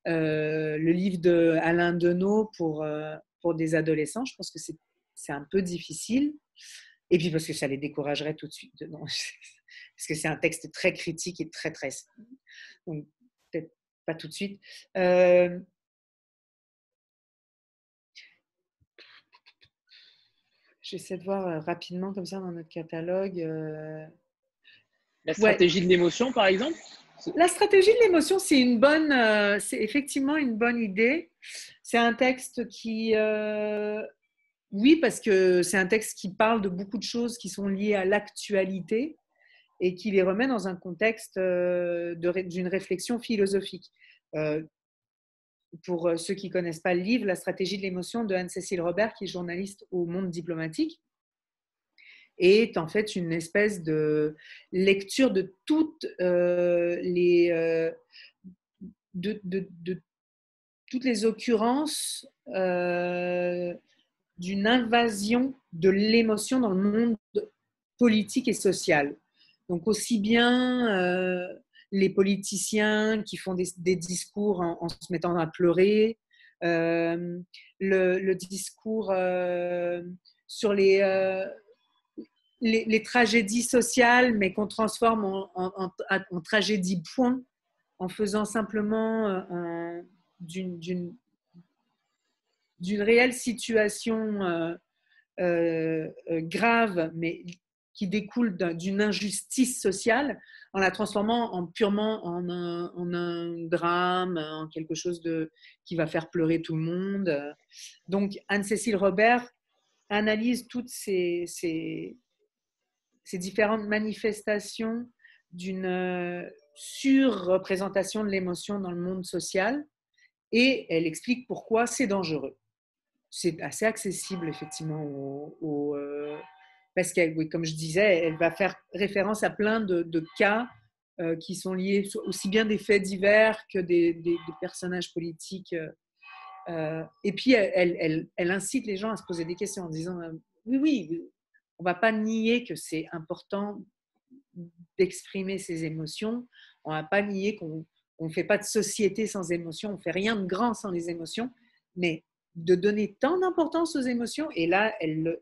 le livre d'Alain Deneau pour des adolescents. Je pense que c'est un peu difficile. Et puis parce que ça les découragerait tout de suite. Non, parce que c'est un texte très critique et très, très… Donc, peut-être pas tout de suite. J'essaie de voir rapidement comme ça dans notre catalogue. La stratégie de l'émotion, par exemple? La stratégie de l'émotion, c'est effectivement une bonne idée. C'est un texte qui… oui, parce que c'est un texte qui parle de beaucoup de choses qui sont liées à l'actualité et qui les remet dans un contexte d'une réflexion philosophique. Pour ceux qui ne connaissent pas le livre, La stratégie de l'émotion de Anne-Cécile Robert, qui est journaliste au Monde diplomatique, est en fait une espèce de lecture de toutes toutes les occurrences d'une invasion de l'émotion dans le monde politique et social. Donc aussi bien les politiciens qui font des discours en se mettant à pleurer, le discours sur les tragédies sociales, mais qu'on transforme en tragédie point, en faisant simplement d'une réelle situation grave, mais qui découle d'une injustice sociale, en la transformant purement en un drame, en quelque chose qui va faire pleurer tout le monde. Donc, Anne-Cécile Robert analyse toutes ces différentes manifestations d'une surreprésentation de l'émotion dans le monde social, et elle explique pourquoi c'est dangereux. C'est assez accessible, effectivement, parce que, oui, comme je disais, elle va faire référence à plein de cas qui sont liés aussi bien des faits divers que des personnages politiques. Et puis, elle incite les gens à se poser des questions en disant oui, on ne va pas nier que c'est important d'exprimer ses émotions, on ne va pas nier qu'on ne fait pas de société sans émotions, on ne fait rien de grand sans les émotions, mais de donner tant d'importance aux émotions, et là, elle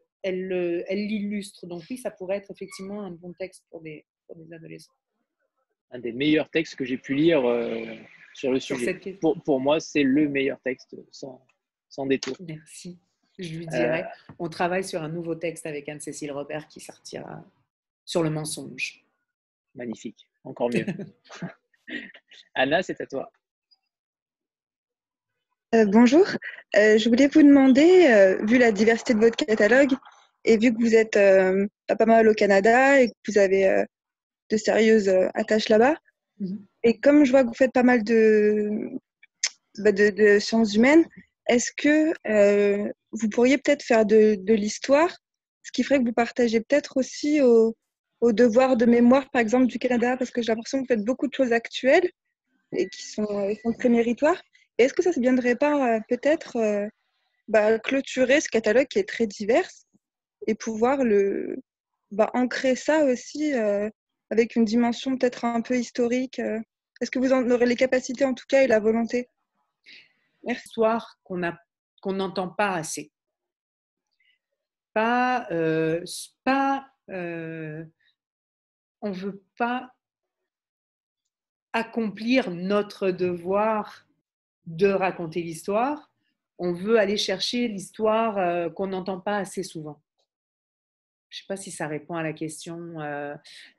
l'illustre. Donc oui, ça pourrait être effectivement un bon texte pour des adolescents. Un des meilleurs textes que j'ai pu lire sur le sujet. Pour moi, c'est le meilleur texte, sans détour. Merci. Je lui dirai. On travaille sur un nouveau texte avec Anne-Cécile Robert qui sortira sur le mensonge. Magnifique. Encore mieux. Anna, c'est à toi. Bonjour. Je voulais vous demander, vu la diversité de votre catalogue et vu que vous êtes pas mal au Canada et que vous avez de sérieuses attaches là-bas, et comme je vois que vous faites pas mal de sciences humaines, est-ce que vous pourriez peut-être faire de l'histoire, ce qui ferait que vous partagez peut-être aussi au devoir de mémoire, par exemple, du Canada, parce que j'ai l'impression que vous faites beaucoup de choses actuelles et qui sont très méritoires. Et est-ce que ça ne viendrait pas peut-être clôturer ce catalogue qui est très divers et pouvoir ancrer ça aussi avec une dimension peut-être un peu historique? Est-ce que vous en aurez les capacités en tout cas et la volonté? Merci. Histoire qu'on n'entend pas assez. On ne veut pas accomplir notre devoir de raconter l'histoire. On veut aller chercher l'histoire qu'on n'entend pas assez souvent. Je ne sais pas si ça répond à la question,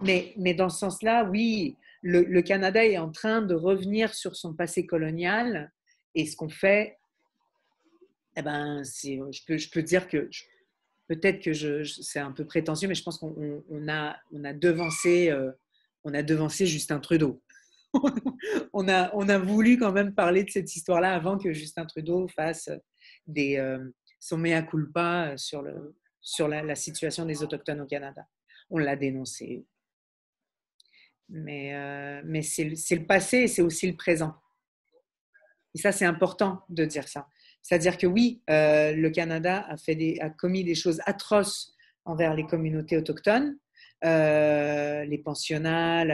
mais dans ce sens-là, oui, le Canada est en train de revenir sur son passé colonial, et ce qu'on fait, je peux dire que peut-être que c'est un peu prétentieux, mais je pense qu'on a devancé Justin Trudeau. on a voulu quand même parler de cette histoire-là avant que Justin Trudeau fasse son mea culpa sur la situation des Autochtones au Canada. On l'a dénoncé. Mais c'est le passé et c'est aussi le présent. Et ça, c'est important de dire ça. C'est-à-dire que oui, le Canada a commis des choses atroces envers les communautés autochtones, les pensionnats,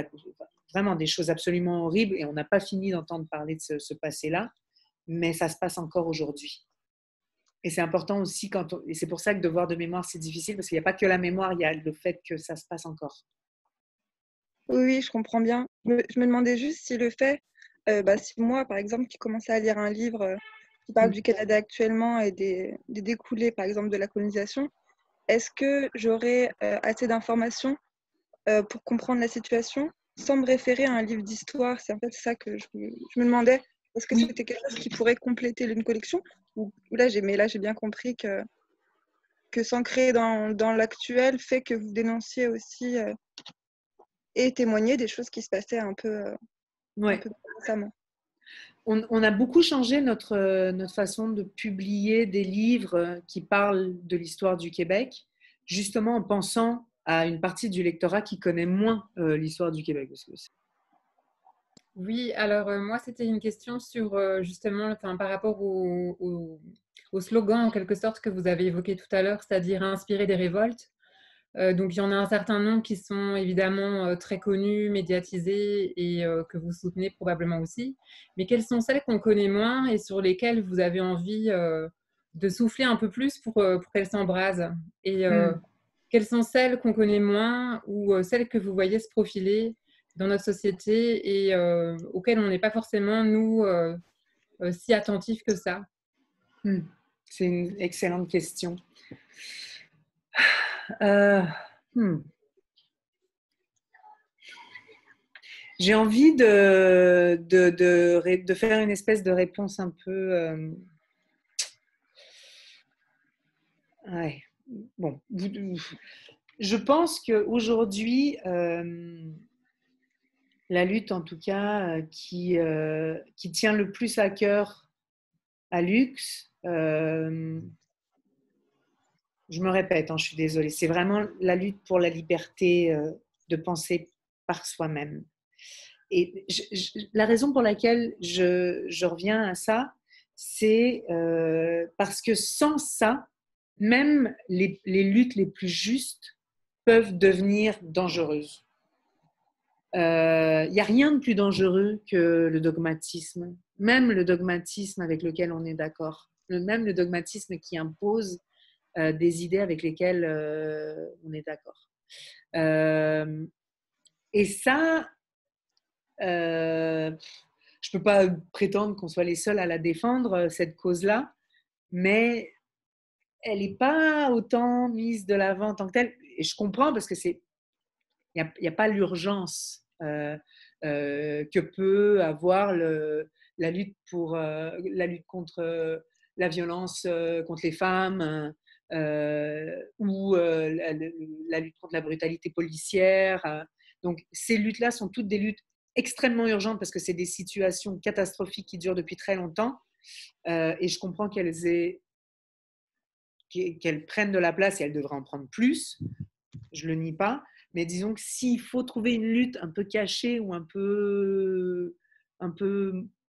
vraiment des choses absolument horribles, et on n'a pas fini d'entendre parler de ce passé-là, mais ça se passe encore aujourd'hui. Et c'est important aussi, et c'est pour ça que devoir de mémoire, c'est difficile, parce qu'il n'y a pas que la mémoire, il y a le fait que ça se passe encore. Oui, je comprends bien. Je me demandais juste si le fait, si moi, par exemple, qui commençais à lire un livre qui parle du Canada actuellement et des découlés, par exemple, de la colonisation, est-ce que j'aurais assez d'informations pour comprendre la situation sans me référer à un livre d'histoire? C'est en fait ça que je me demandais. Est-ce que c'était quelque chose qui pourrait compléter une collection? Ou là, j'ai bien compris que s'ancrer dans l'actuel fait que vous dénonciez aussi et témoigner des choses qui se passaient un peu récemment. On a beaucoup changé notre façon de publier des livres qui parlent de l'histoire du Québec, justement en pensant à une partie du lectorat qui connaît moins l'histoire du Québec. Oui, alors moi, c'était une question sur justement, par rapport au slogan en quelque sorte que vous avez évoqué tout à l'heure, c'est-à-dire inspirer des révoltes. Donc, il y en a un certain nombre qui sont évidemment très connus, médiatisés et que vous soutenez probablement aussi. Mais quelles sont celles qu'on connaît moins et sur lesquelles vous avez envie de souffler un peu plus pour qu'elles s'embrasent? Et quelles sont celles qu'on connaît moins ou celles que vous voyez se profiler dans notre société et auxquelles on n'est pas forcément, nous, si attentifs que ça? C'est une excellente question. J'ai envie de faire une espèce de réponse un peu... Ouais. Bon. Je pense qu'aujourd'hui, la lutte, en tout cas, qui tient le plus à cœur à Lux, je me répète, je suis désolée, c'est vraiment la lutte pour la liberté de penser par soi-même. Et la raison pour laquelle je reviens à ça, c'est parce que sans ça, même les luttes les plus justes peuvent devenir dangereuses. Il n'y a rien de plus dangereux que le dogmatisme, même le dogmatisme avec lequel on est d'accord, même le dogmatisme qui impose des idées avec lesquelles on est d'accord. Et ça, je ne peux pas prétendre qu'on soit les seuls à la défendre, cette cause-là, mais elle n'est pas autant mise de l'avant en tant que telle. Et je comprends parce que il n'y a pas l'urgence que peut avoir la lutte contre la violence contre les femmes ou la lutte contre la brutalité policière. Donc ces luttes-là sont toutes des luttes extrêmement urgentes parce que c'est des situations catastrophiques qui durent depuis très longtemps et je comprends qu'elles prennent de la place et elles devraient en prendre plus, je ne le nie pas, mais disons que s'il faut trouver une lutte un peu cachée ou un peu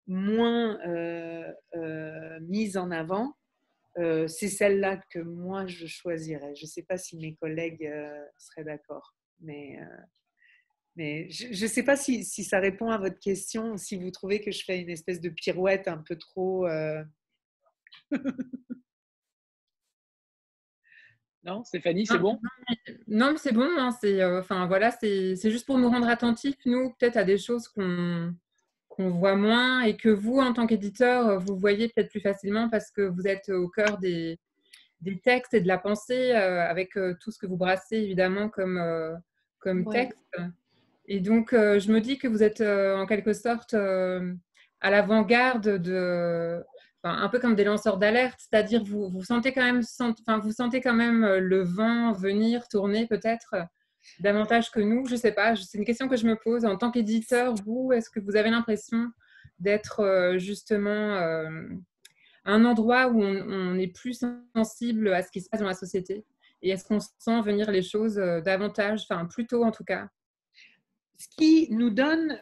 moins mise en avant, c'est celle-là que moi je choisirais. Je ne sais pas si mes collègues seraient d'accord, mais je ne sais pas si ça répond à votre question, si vous trouvez que je fais une espèce de pirouette un peu trop... Non, Stéphanie, c'est bon? Non, mais c'est bon. Hein, c'est juste pour nous rendre attentifs, nous, peut-être à des choses qu'on voit moins et que vous, en tant qu'éditeur, vous voyez peut-être plus facilement parce que vous êtes au cœur des textes et de la pensée avec tout ce que vous brassez, évidemment, comme texte. Et donc, je me dis que vous êtes en quelque sorte à l'avant-garde un peu comme des lanceurs d'alerte, c'est-à-dire vous sentez quand même le vent venir, tourner peut-être davantage que nous. Je ne sais pas, c'est une question que je me pose. En tant qu'éditeur, vous, est-ce que vous avez l'impression d'être justement un endroit où on est plus sensible à ce qui se passe dans la société? Et est-ce qu'on sent venir les choses davantage, plus tôt en tout cas? ce qui nous donne,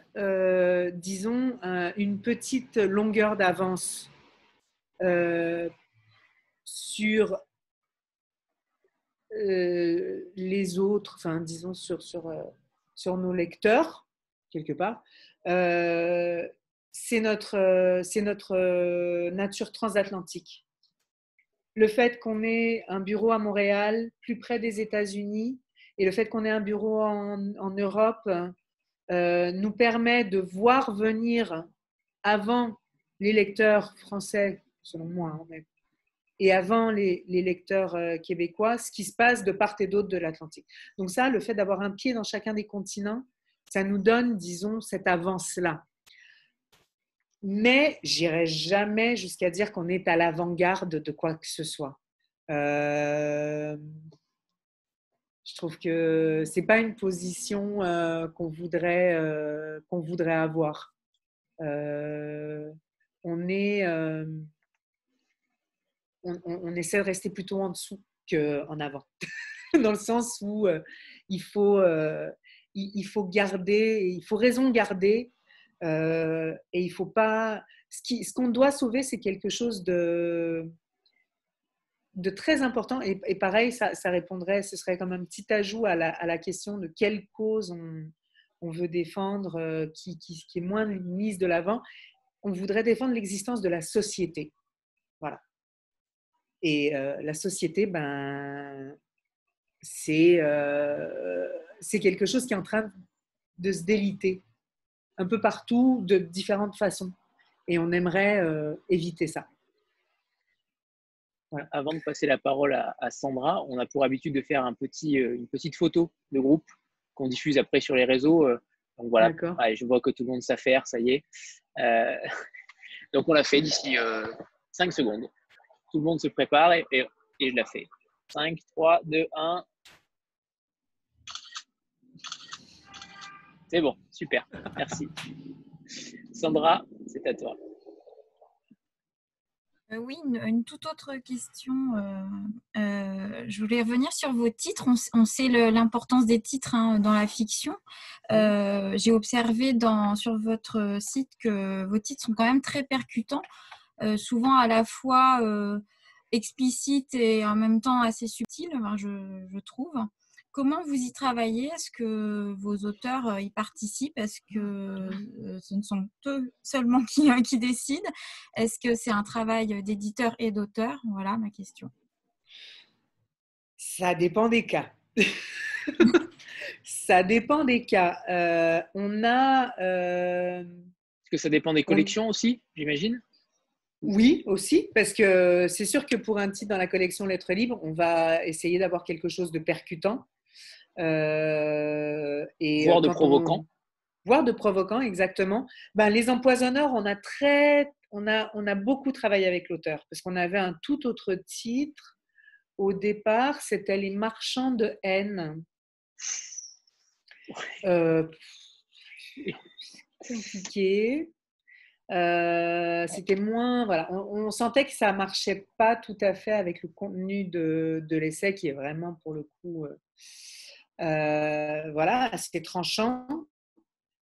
disons, une petite longueur d'avance sur les autres, enfin, disons, sur nos lecteurs, quelque part. C'est notre nature transatlantique. Le fait qu'on ait un bureau à Montréal, plus près des États-Unis, et le fait qu'on ait un bureau en Europe nous permet de voir venir avant les lecteurs français, selon moi, hein, et avant les lecteurs québécois, ce qui se passe de part et d'autre de l'Atlantique. Donc ça, le fait d'avoir un pied dans chacun des continents, ça nous donne, disons, cette avance-là. Mais j'irai jamais jusqu'à dire qu'on est à l'avant-garde de quoi que ce soit. Je trouve que c'est pas une position qu'on voudrait avoir. On essaie de rester plutôt en dessous qu'en avant, dans le sens où il faut garder, il faut raison garder. Et il faut pas. Ce qu'on doit sauver, c'est quelque chose de très important. Et pareil, ça répondrait, ce serait comme un petit ajout à la question de quelle cause on veut défendre, qui est moins mise de l'avant. On voudrait défendre l'existence de la société. Voilà. Et la société, ben, c'est quelque chose qui est en train de se déliter un peu partout, de différentes façons. Et on aimerait éviter ça. Voilà. Avant de passer la parole à Sandra, on a pour habitude de faire une petite photo de groupe qu'on diffuse après sur les réseaux. Donc voilà, ouais, je vois que tout le monde sait faire, ça y est. Donc on l'a fait d'ici 5 secondes. Tout le monde se prépare et je la fais. 5, 3, 2, 1. C'est bon, super, merci. Sandra, c'est à toi. Oui, une toute autre question. Je voulais revenir sur vos titres. On sait l'importance des titres dans la fiction. J'ai observé sur votre site que vos titres sont quand même très percutants, souvent à la fois explicites et en même temps assez subtils, je trouve. Comment vous y travaillez? Est-ce que vos auteurs y participent? Est-ce que ce ne sont eux seulement qui décident? Est-ce que c'est un travail d'éditeur et d'auteur? Voilà ma question. Ça dépend des cas. Ça dépend des cas. Est-ce que ça dépend des collections aussi, j'imagine? Oui, aussi, parce que c'est sûr que pour un titre dans la collection Lettres libres, on va essayer d'avoir quelque chose de percutant. Voire de provoquant. Voire de provoquant, exactement. Ben, les empoisonneurs, on a beaucoup travaillé avec l'auteur, parce qu'on avait un tout autre titre. Au départ, c'était Les marchands de haine. Compliqué. C'était moins, voilà, on sentait que ça marchait pas tout à fait avec le contenu de l'essai qui est vraiment pour le coup voilà, c'était tranchant.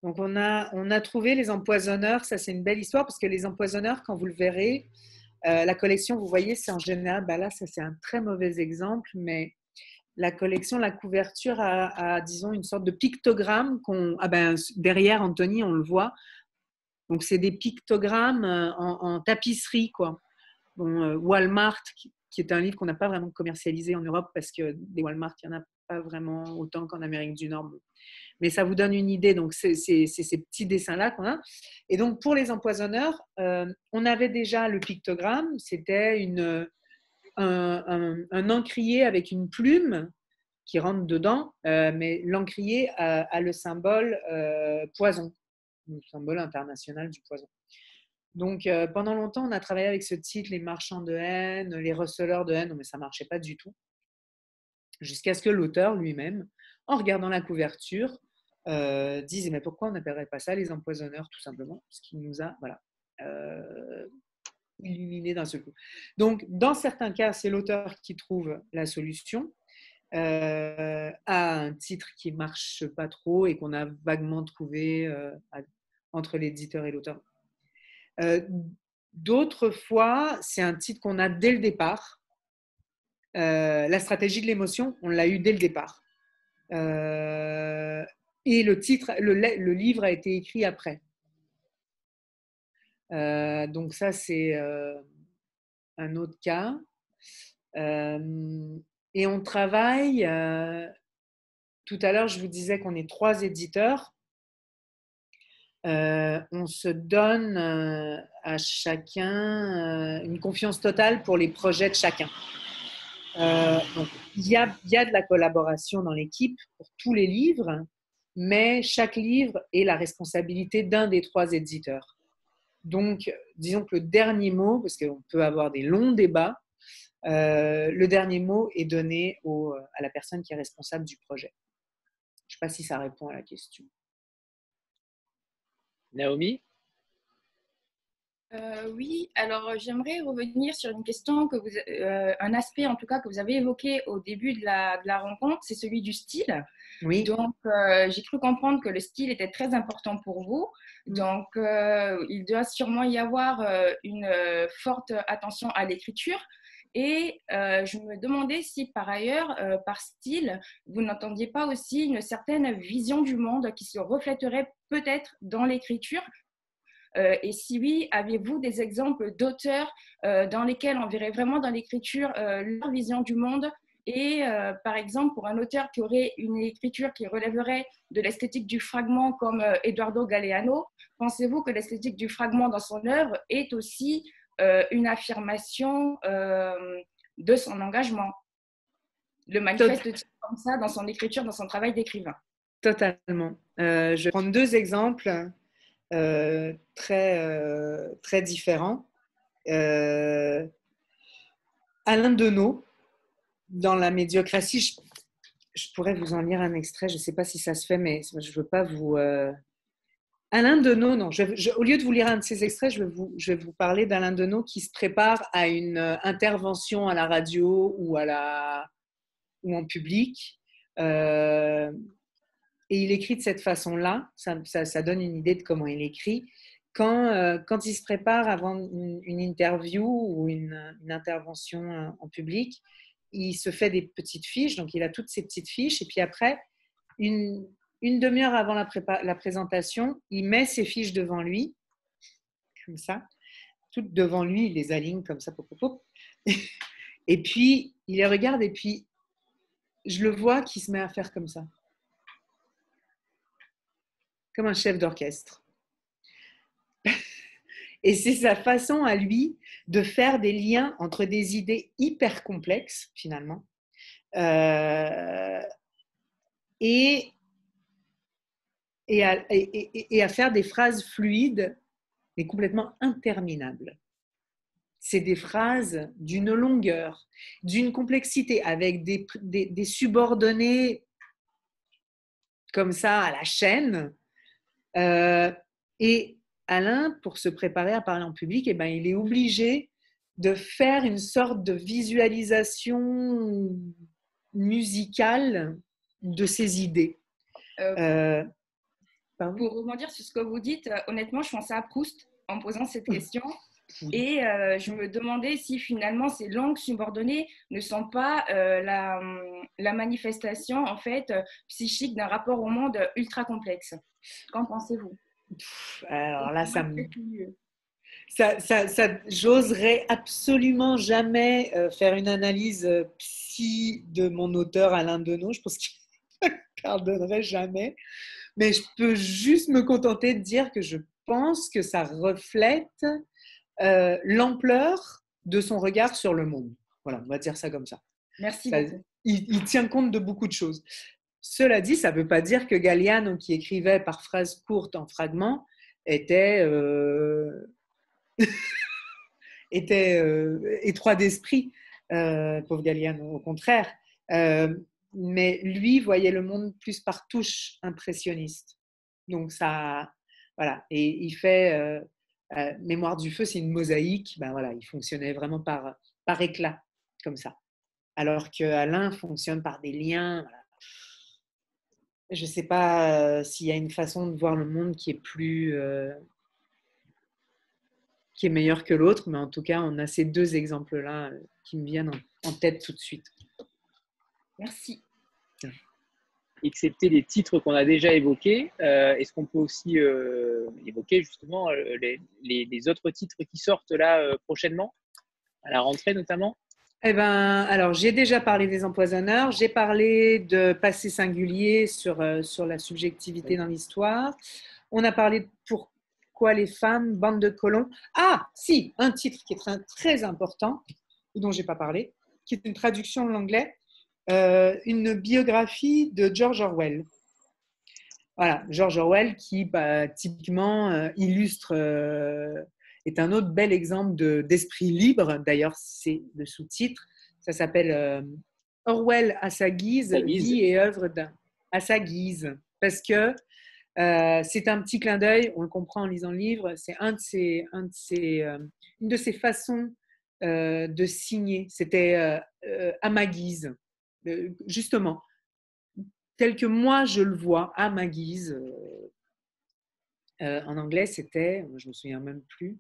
Donc on a trouvé Les empoisonneurs. Ça c'est une belle histoire parce que Les empoisonneurs, quand vous le verrez, la collection, vous voyez, c'est en général, ben là ça c'est un très mauvais exemple, mais la collection, la couverture a disons une sorte de pictogramme derrière Anthony on le voit. Donc, c'est des pictogrammes en tapisserie, quoi. Bon, Walmart, qui est un livre qu'on n'a pas vraiment commercialisé en Europe parce que des Walmart, il n'y en a pas vraiment autant qu'en Amérique du Nord. Mais ça vous donne une idée. Donc, c'est ces petits dessins-là qu'on a. Et donc, pour Les empoisonneurs, on avait déjà le pictogramme. C'était un encrier avec une plume qui rentre dedans. Mais l'encrier a le symbole poison. Le symbole international du poison. Donc, pendant longtemps, on a travaillé avec ce titre, Les marchands de haine, Les receleurs de haine, mais ça ne marchait pas du tout. Jusqu'à ce que l'auteur lui-même, en regardant la couverture, dise « Mais pourquoi on n'appellerait pas ça Les empoisonneurs ?» tout simplement, ce qui nous a illuminé d'un seul coup. Donc, dans certains cas, c'est l'auteur qui trouve la solution. à un titre qui marche pas trop et qu'on a vaguement trouvé entre l'éditeur et l'auteur. D'autres fois, c'est un titre qu'on a dès le départ. La stratégie de l'émotion, on l'a eu dès le départ. Et le titre, le livre a été écrit après. Donc ça, c'est un autre cas. Et on travaille, tout à l'heure, je vous disais qu'on est 3 éditeurs. On se donne à chacun une confiance totale pour les projets de chacun. Donc, il y a de la collaboration dans l'équipe pour tous les livres, mais chaque livre est la responsabilité d'un des 3 éditeurs. Donc, disons que le dernier mot, parce qu'on peut avoir des longs débats, le dernier mot est donné à la personne qui est responsable du projet. Je ne sais pas si ça répond à la question. Naomi? Oui, alors j'aimerais revenir sur une question, un aspect en tout cas que vous avez évoqué au début de la rencontre, c'est celui du style. Oui. Donc, j'ai cru comprendre que le style était très important pour vous. Donc, il doit sûrement y avoir une forte attention à l'écriture. Et je me demandais si par ailleurs, par style, vous n'entendiez pas aussi une certaine vision du monde qui se reflèterait peut-être dans l'écriture. Et si oui, avez-vous des exemples d'auteurs dans lesquels on verrait vraiment dans l'écriture leur vision du monde? Et par exemple, pour un auteur qui aurait une écriture qui relèverait de l'esthétique du fragment comme Eduardo Galeano, pensez-vous que l'esthétique du fragment dans son œuvre est aussi une affirmation de son engagement? Le manifeste comme ça dans son écriture, dans son travail d'écrivain. Totalement. Je vais prendre 2 exemples très différents. Alain Deneau, dans La médiocratie, je pourrais vous en lire un extrait, je ne sais pas si ça se fait, mais je ne veux pas vous... Alain Deneau, non, au lieu de vous lire un de ces extraits, je vais vous parler d'Alain Deneau qui se prépare à une intervention à la radio ou en public. Et il écrit de cette façon-là, ça donne une idée de comment il écrit. Quand il se prépare avant une interview ou une intervention en public, il se fait des petites fiches, donc il a toutes ces petites fiches, et puis après, une demi-heure avant la présentation, il met ses fiches devant lui, comme ça, toutes devant lui, il les aligne comme ça, pop, pop, pop. Et puis, il les regarde, et puis, je le vois qui se met à faire comme ça. Comme un chef d'orchestre. Et c'est sa façon à lui de faire des liens entre des idées hyper complexes, finalement, et à faire des phrases fluides, mais complètement interminables. C'est des phrases d'une longueur, d'une complexité, avec des subordonnés comme ça à la chaîne. Et Alain, pour se préparer à parler en public, il est obligé de faire une sorte de visualisation musicale de ses idées. Pour rebondir sur ce que vous dites, honnêtement, je pensais à Proust en me posant cette question. Et je me demandais si finalement ces langues subordonnées ne sont pas la manifestation en fait psychique d'un rapport au monde ultra complexe. Qu'en pensez-vous? Alors là, j'oserais absolument jamais faire une analyse psy de mon auteur Alain Deneau. Je pense qu'il ne pardonnerait jamais. Mais je peux juste me contenter de dire que je pense que ça reflète l'ampleur de son regard sur le monde. Voilà, on va dire ça comme ça. Merci beaucoup. Il tient compte de beaucoup de choses. Cela dit, ça ne veut pas dire que Galeano, qui écrivait par phrases courtes en fragments, était étroit d'esprit, pauvre Galeano, au contraire. Mais lui voyait le monde plus par touche impressionniste. Donc ça, voilà. Et il fait Mémoire du feu, c'est une mosaïque. Ben voilà, il fonctionnait vraiment par éclat, comme ça. alors qu'Alain fonctionne par des liens. Je ne sais pas s'il y a une façon de voir le monde qui est qui est meilleure que l'autre, mais en tout cas, on a ces deux exemples-là qui me viennent en tête tout de suite. Merci. Excepté les titres qu'on a déjà évoqués, est-ce qu'on peut aussi évoquer justement les autres titres qui sortent là prochainement, à la rentrée notamment? Eh ben, alors, j'ai déjà parlé des empoisonneurs, j'ai parlé de passé singulier sur la subjectivité dans l'histoire. On a parlé de pourquoi les femmes, bande de colons. Ah, si, un titre qui est très, très important, dont je n'ai pas parlé, qui est une traduction de l'anglais, une biographie de George Orwell. Voilà, George Orwell qui, typiquement, illustre... est un autre bel exemple d'esprit libre. D'ailleurs, c'est le sous-titre. Ça s'appelle Orwell à sa guise, vie et œuvre à sa guise. Parce que c'est un petit clin d'œil, on le comprend en lisant le livre, c'est une de ses façons de signer. C'était à ma guise. Justement, tel que moi je le vois, à ma guise. En anglais, c'était, je ne me souviens même plus.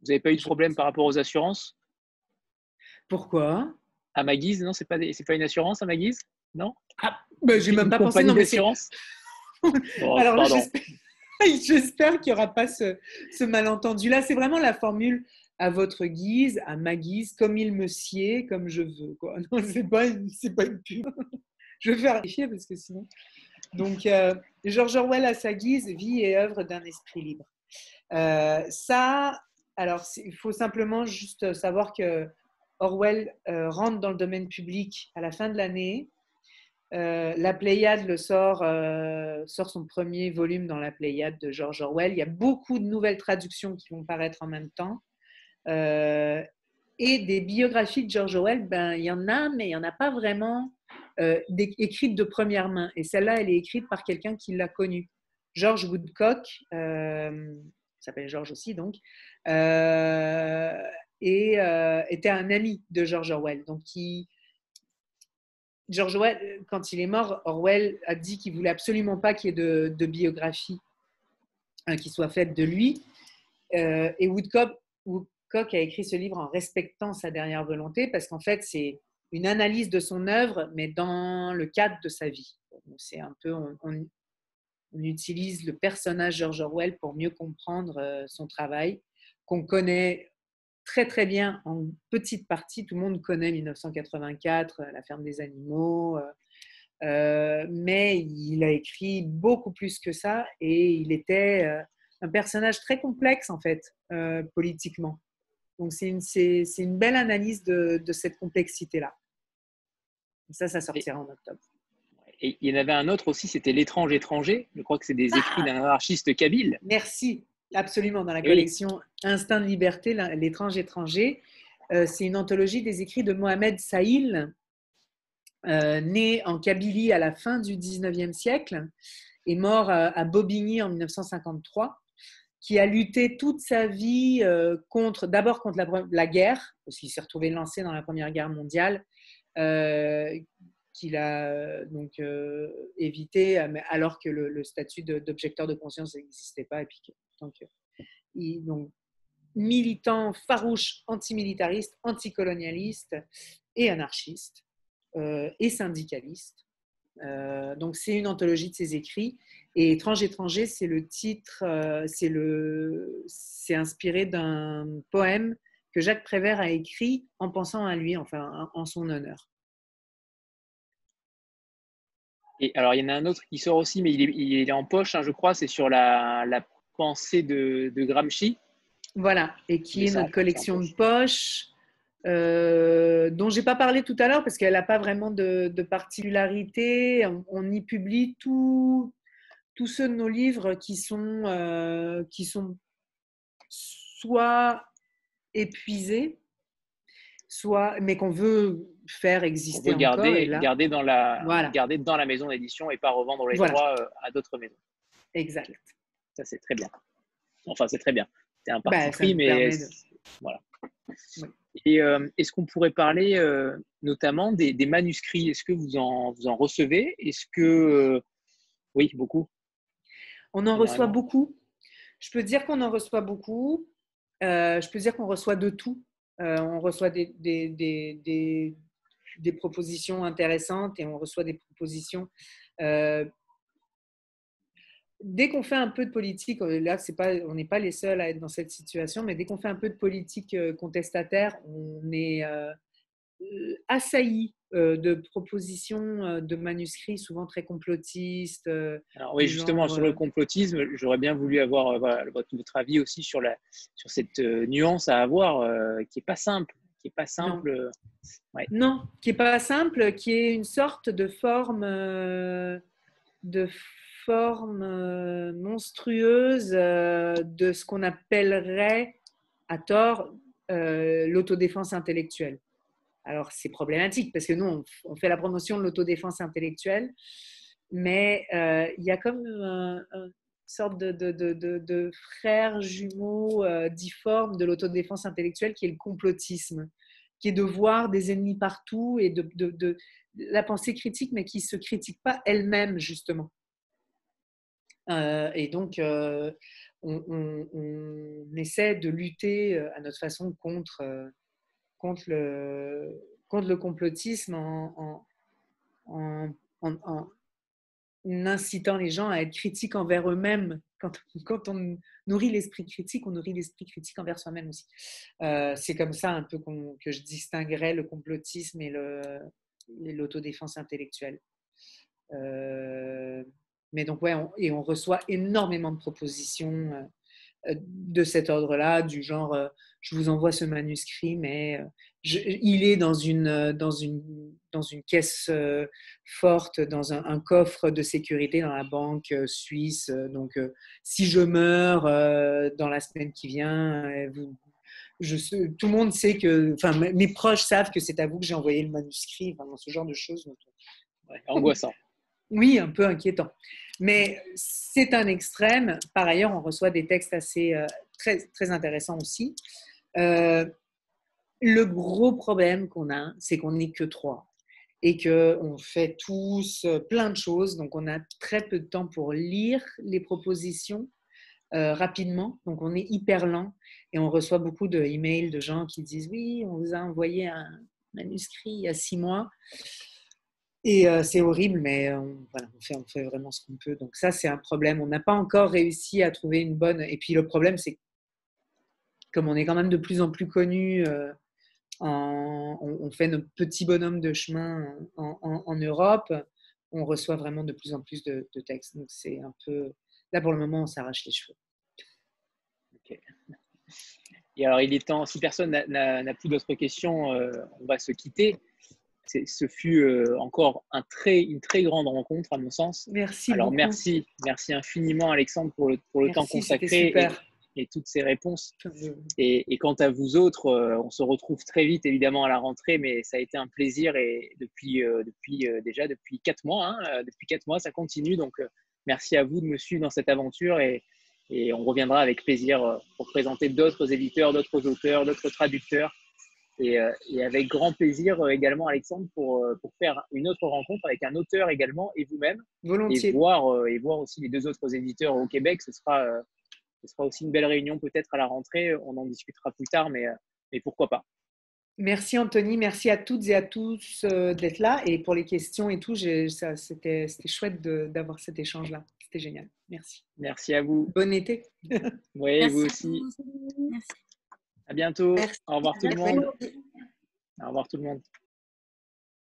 Vous n'avez pas eu de problème par rapport aux assurances? Pourquoi? À ma guise, non, c'est pas une assurance à ma guise? Non? J'ai même pas pensé. Non, mais d'assurance. Bon, alors là, j'espère qu'il n'y aura pas ce malentendu. Là, c'est vraiment la formule à votre guise, à ma guise, comme il me sied, comme je veux. Quoi. Non, c'est pas une pub. Je vais vérifier parce que sinon. Donc, George Orwell à sa guise, vie et œuvre d'un esprit libre. Alors, il faut simplement juste savoir que Orwell rentre dans le domaine public à la fin de l'année. La Pléiade sort son premier volume dans la Pléiade de George Orwell. Il y a beaucoup de nouvelles traductions qui vont paraître en même temps. Et des biographies de George Orwell, il y en a, mais il n'y en a pas vraiment écrites de première main. Et celle-là, elle est écrite par quelqu'un qui l'a connu. George Woodcock, s'appelle George aussi donc, était un ami de George Orwell. Donc, George Orwell, quand il est mort, Orwell a dit qu'il ne voulait absolument pas qu'il y ait de biographie qui soit faite de lui. Et Woodcock a écrit ce livre en respectant sa dernière volonté parce qu'en fait, c'est une analyse de son œuvre, mais dans le cadre de sa vie. Donc, c'est un peu, on utilise le personnage George Orwell pour mieux comprendre son travail, qu'on connaît très très bien en petite partie. Tout le monde connaît 1984, La ferme des animaux, mais il a écrit beaucoup plus que ça et il était un personnage très complexe en fait, politiquement. Donc c'est une belle analyse de cette complexité-là. Ça sortira en octobre. Et il y en avait un autre aussi, c'était L'étrange étranger. Je crois que c'est des écrits d'un anarchiste kabyle. Merci, absolument, dans la collection Instinct de liberté, L'étrange étranger. C'est une anthologie des écrits de Mohamed Sahil, né en Kabylie à la fin du 19e siècle et mort à Bobigny en 1953, qui a lutté toute sa vie d'abord contre la guerre, parce qu'il s'est retrouvé lancé dans la Première Guerre mondiale, qu'il a donc évité, alors que le statut d'objecteur de conscience n'existait pas. Et puis, donc, militant farouche, antimilitariste, anticolonialiste et anarchiste et syndicaliste. Donc, c'est une anthologie de ses écrits. Et Étrange, c'est le titre, c'est inspiré d'un poème que Jacques Prévert a écrit en pensant à lui, enfin, en son honneur. Et alors, il y en a un autre qui sort aussi, mais il est en poche, hein, je crois, c'est sur la pensée de Gramsci. Voilà, et qui est notre collection de poche, dont je n'ai pas parlé tout à l'heure parce qu'elle n'a pas vraiment de particularité. On y publie tous ceux de nos livres qui sont soit épuisés, mais qu'on veut faire exister encore. Et là, garder dans la maison d'édition et pas revendre les droits à d'autres maisons. Exact. Ça, c'est très bien. Enfin, c'est très bien. C'est un parti pris, mais voilà. Oui. Et est-ce qu'on pourrait parler notamment des manuscrits? Est-ce que vous en recevez? Est-ce que… oui, beaucoup. On en reçoit beaucoup. Je peux dire qu'on en reçoit beaucoup. Je peux dire qu'on reçoit de tout. On reçoit des propositions intéressantes et on reçoit des propositions… dès qu'on fait un peu de politique, là, on n'est pas les seuls à être dans cette situation, mais dès qu'on fait un peu de politique contestataire, on est assailli de propositions de manuscrits souvent très complotistes. Alors oui, justement, sur le complotisme, j'aurais bien voulu avoir votre avis aussi sur cette nuance à avoir qui n'est pas simple. Qui est pas simple. Non. Ouais. Non, qui n'est pas simple, qui est une sorte de forme monstrueuse de ce qu'on appellerait à tort l'autodéfense intellectuelle. Alors, c'est problématique parce que nous, on fait la promotion de l'autodéfense intellectuelle, mais il y a comme une sorte de frère jumeau difforme de l'autodéfense intellectuelle qui est le complotisme, qui est de voir des ennemis partout et de la pensée critique, mais qui ne se critique pas elle-même, justement. Et donc, on essaie de lutter à notre façon contre le complotisme en incitant les gens à être critiques envers eux-mêmes. Quand on nourrit l'esprit critique, on nourrit l'esprit critique envers soi-même aussi. C'est comme ça un peu que je distinguerais le complotisme et l'autodéfense intellectuelle. Mais donc, ouais, on reçoit énormément de propositions de cet ordre-là, du genre je vous envoie ce manuscrit, mais il est dans une caisse forte, dans un coffre de sécurité dans la banque suisse. Donc, si je meurs dans la semaine qui vient, tout le monde sait que, enfin, mes proches savent que c'est à vous que j'ai envoyé le manuscrit, enfin, dans ce genre de choses. Ouais, angoissant. Oui, un peu inquiétant. Mais c'est un extrême. Par ailleurs, on reçoit des textes très, très intéressants aussi. Le gros problème qu'on a, c'est qu'on n'est que 3 et qu'on fait tous plein de choses. Donc, on a très peu de temps pour lire les propositions rapidement. Donc, on est hyper lent et on reçoit beaucoup d'emails de gens qui disent « Oui, on vous a envoyé un manuscrit il y a 6 mois. » Et c'est horrible, mais voilà, on fait vraiment ce qu'on peut. Donc ça, c'est un problème. On n'a pas encore réussi à trouver une bonne… Et puis le problème, c'est que comme on est quand même de plus en plus connus, on fait nos petits bonhommes de chemin en Europe, on reçoit vraiment de plus en plus de textes. Donc c'est un peu… Là, pour le moment, on s'arrache les cheveux. Okay. Et alors, il est temps, si personne n'a plus d'autres questions, on va se quitter. Ce fut encore une très grande rencontre, à mon sens. Merci alors, beaucoup. Merci infiniment, Alexandre, pour le temps consacré et toutes ces réponses. Et quant à vous autres, on se retrouve très vite, évidemment, à la rentrée, mais ça a été un plaisir et depuis 4 mois. Hein, depuis 4 mois, ça continue. Donc, merci à vous de me suivre dans cette aventure et on reviendra avec plaisir pour présenter d'autres éditeurs, d'autres auteurs, d'autres traducteurs. Et avec grand plaisir également, Alexandre, pour faire une autre rencontre avec un auteur également et vous-même. Volontiers. Et voir aussi les 2 autres éditeurs au Québec. Ce sera aussi une belle réunion peut-être à la rentrée. On en discutera plus tard, mais pourquoi pas. Merci Anthony, merci à toutes et à tous d'être là et pour les questions et tout. C'était chouette d'avoir cet échange-là. C'était génial. Merci. Merci à vous. Bon été. Oui, merci vous aussi. Merci. À bientôt. Merci. Au revoir tout le monde. Au revoir tout le monde.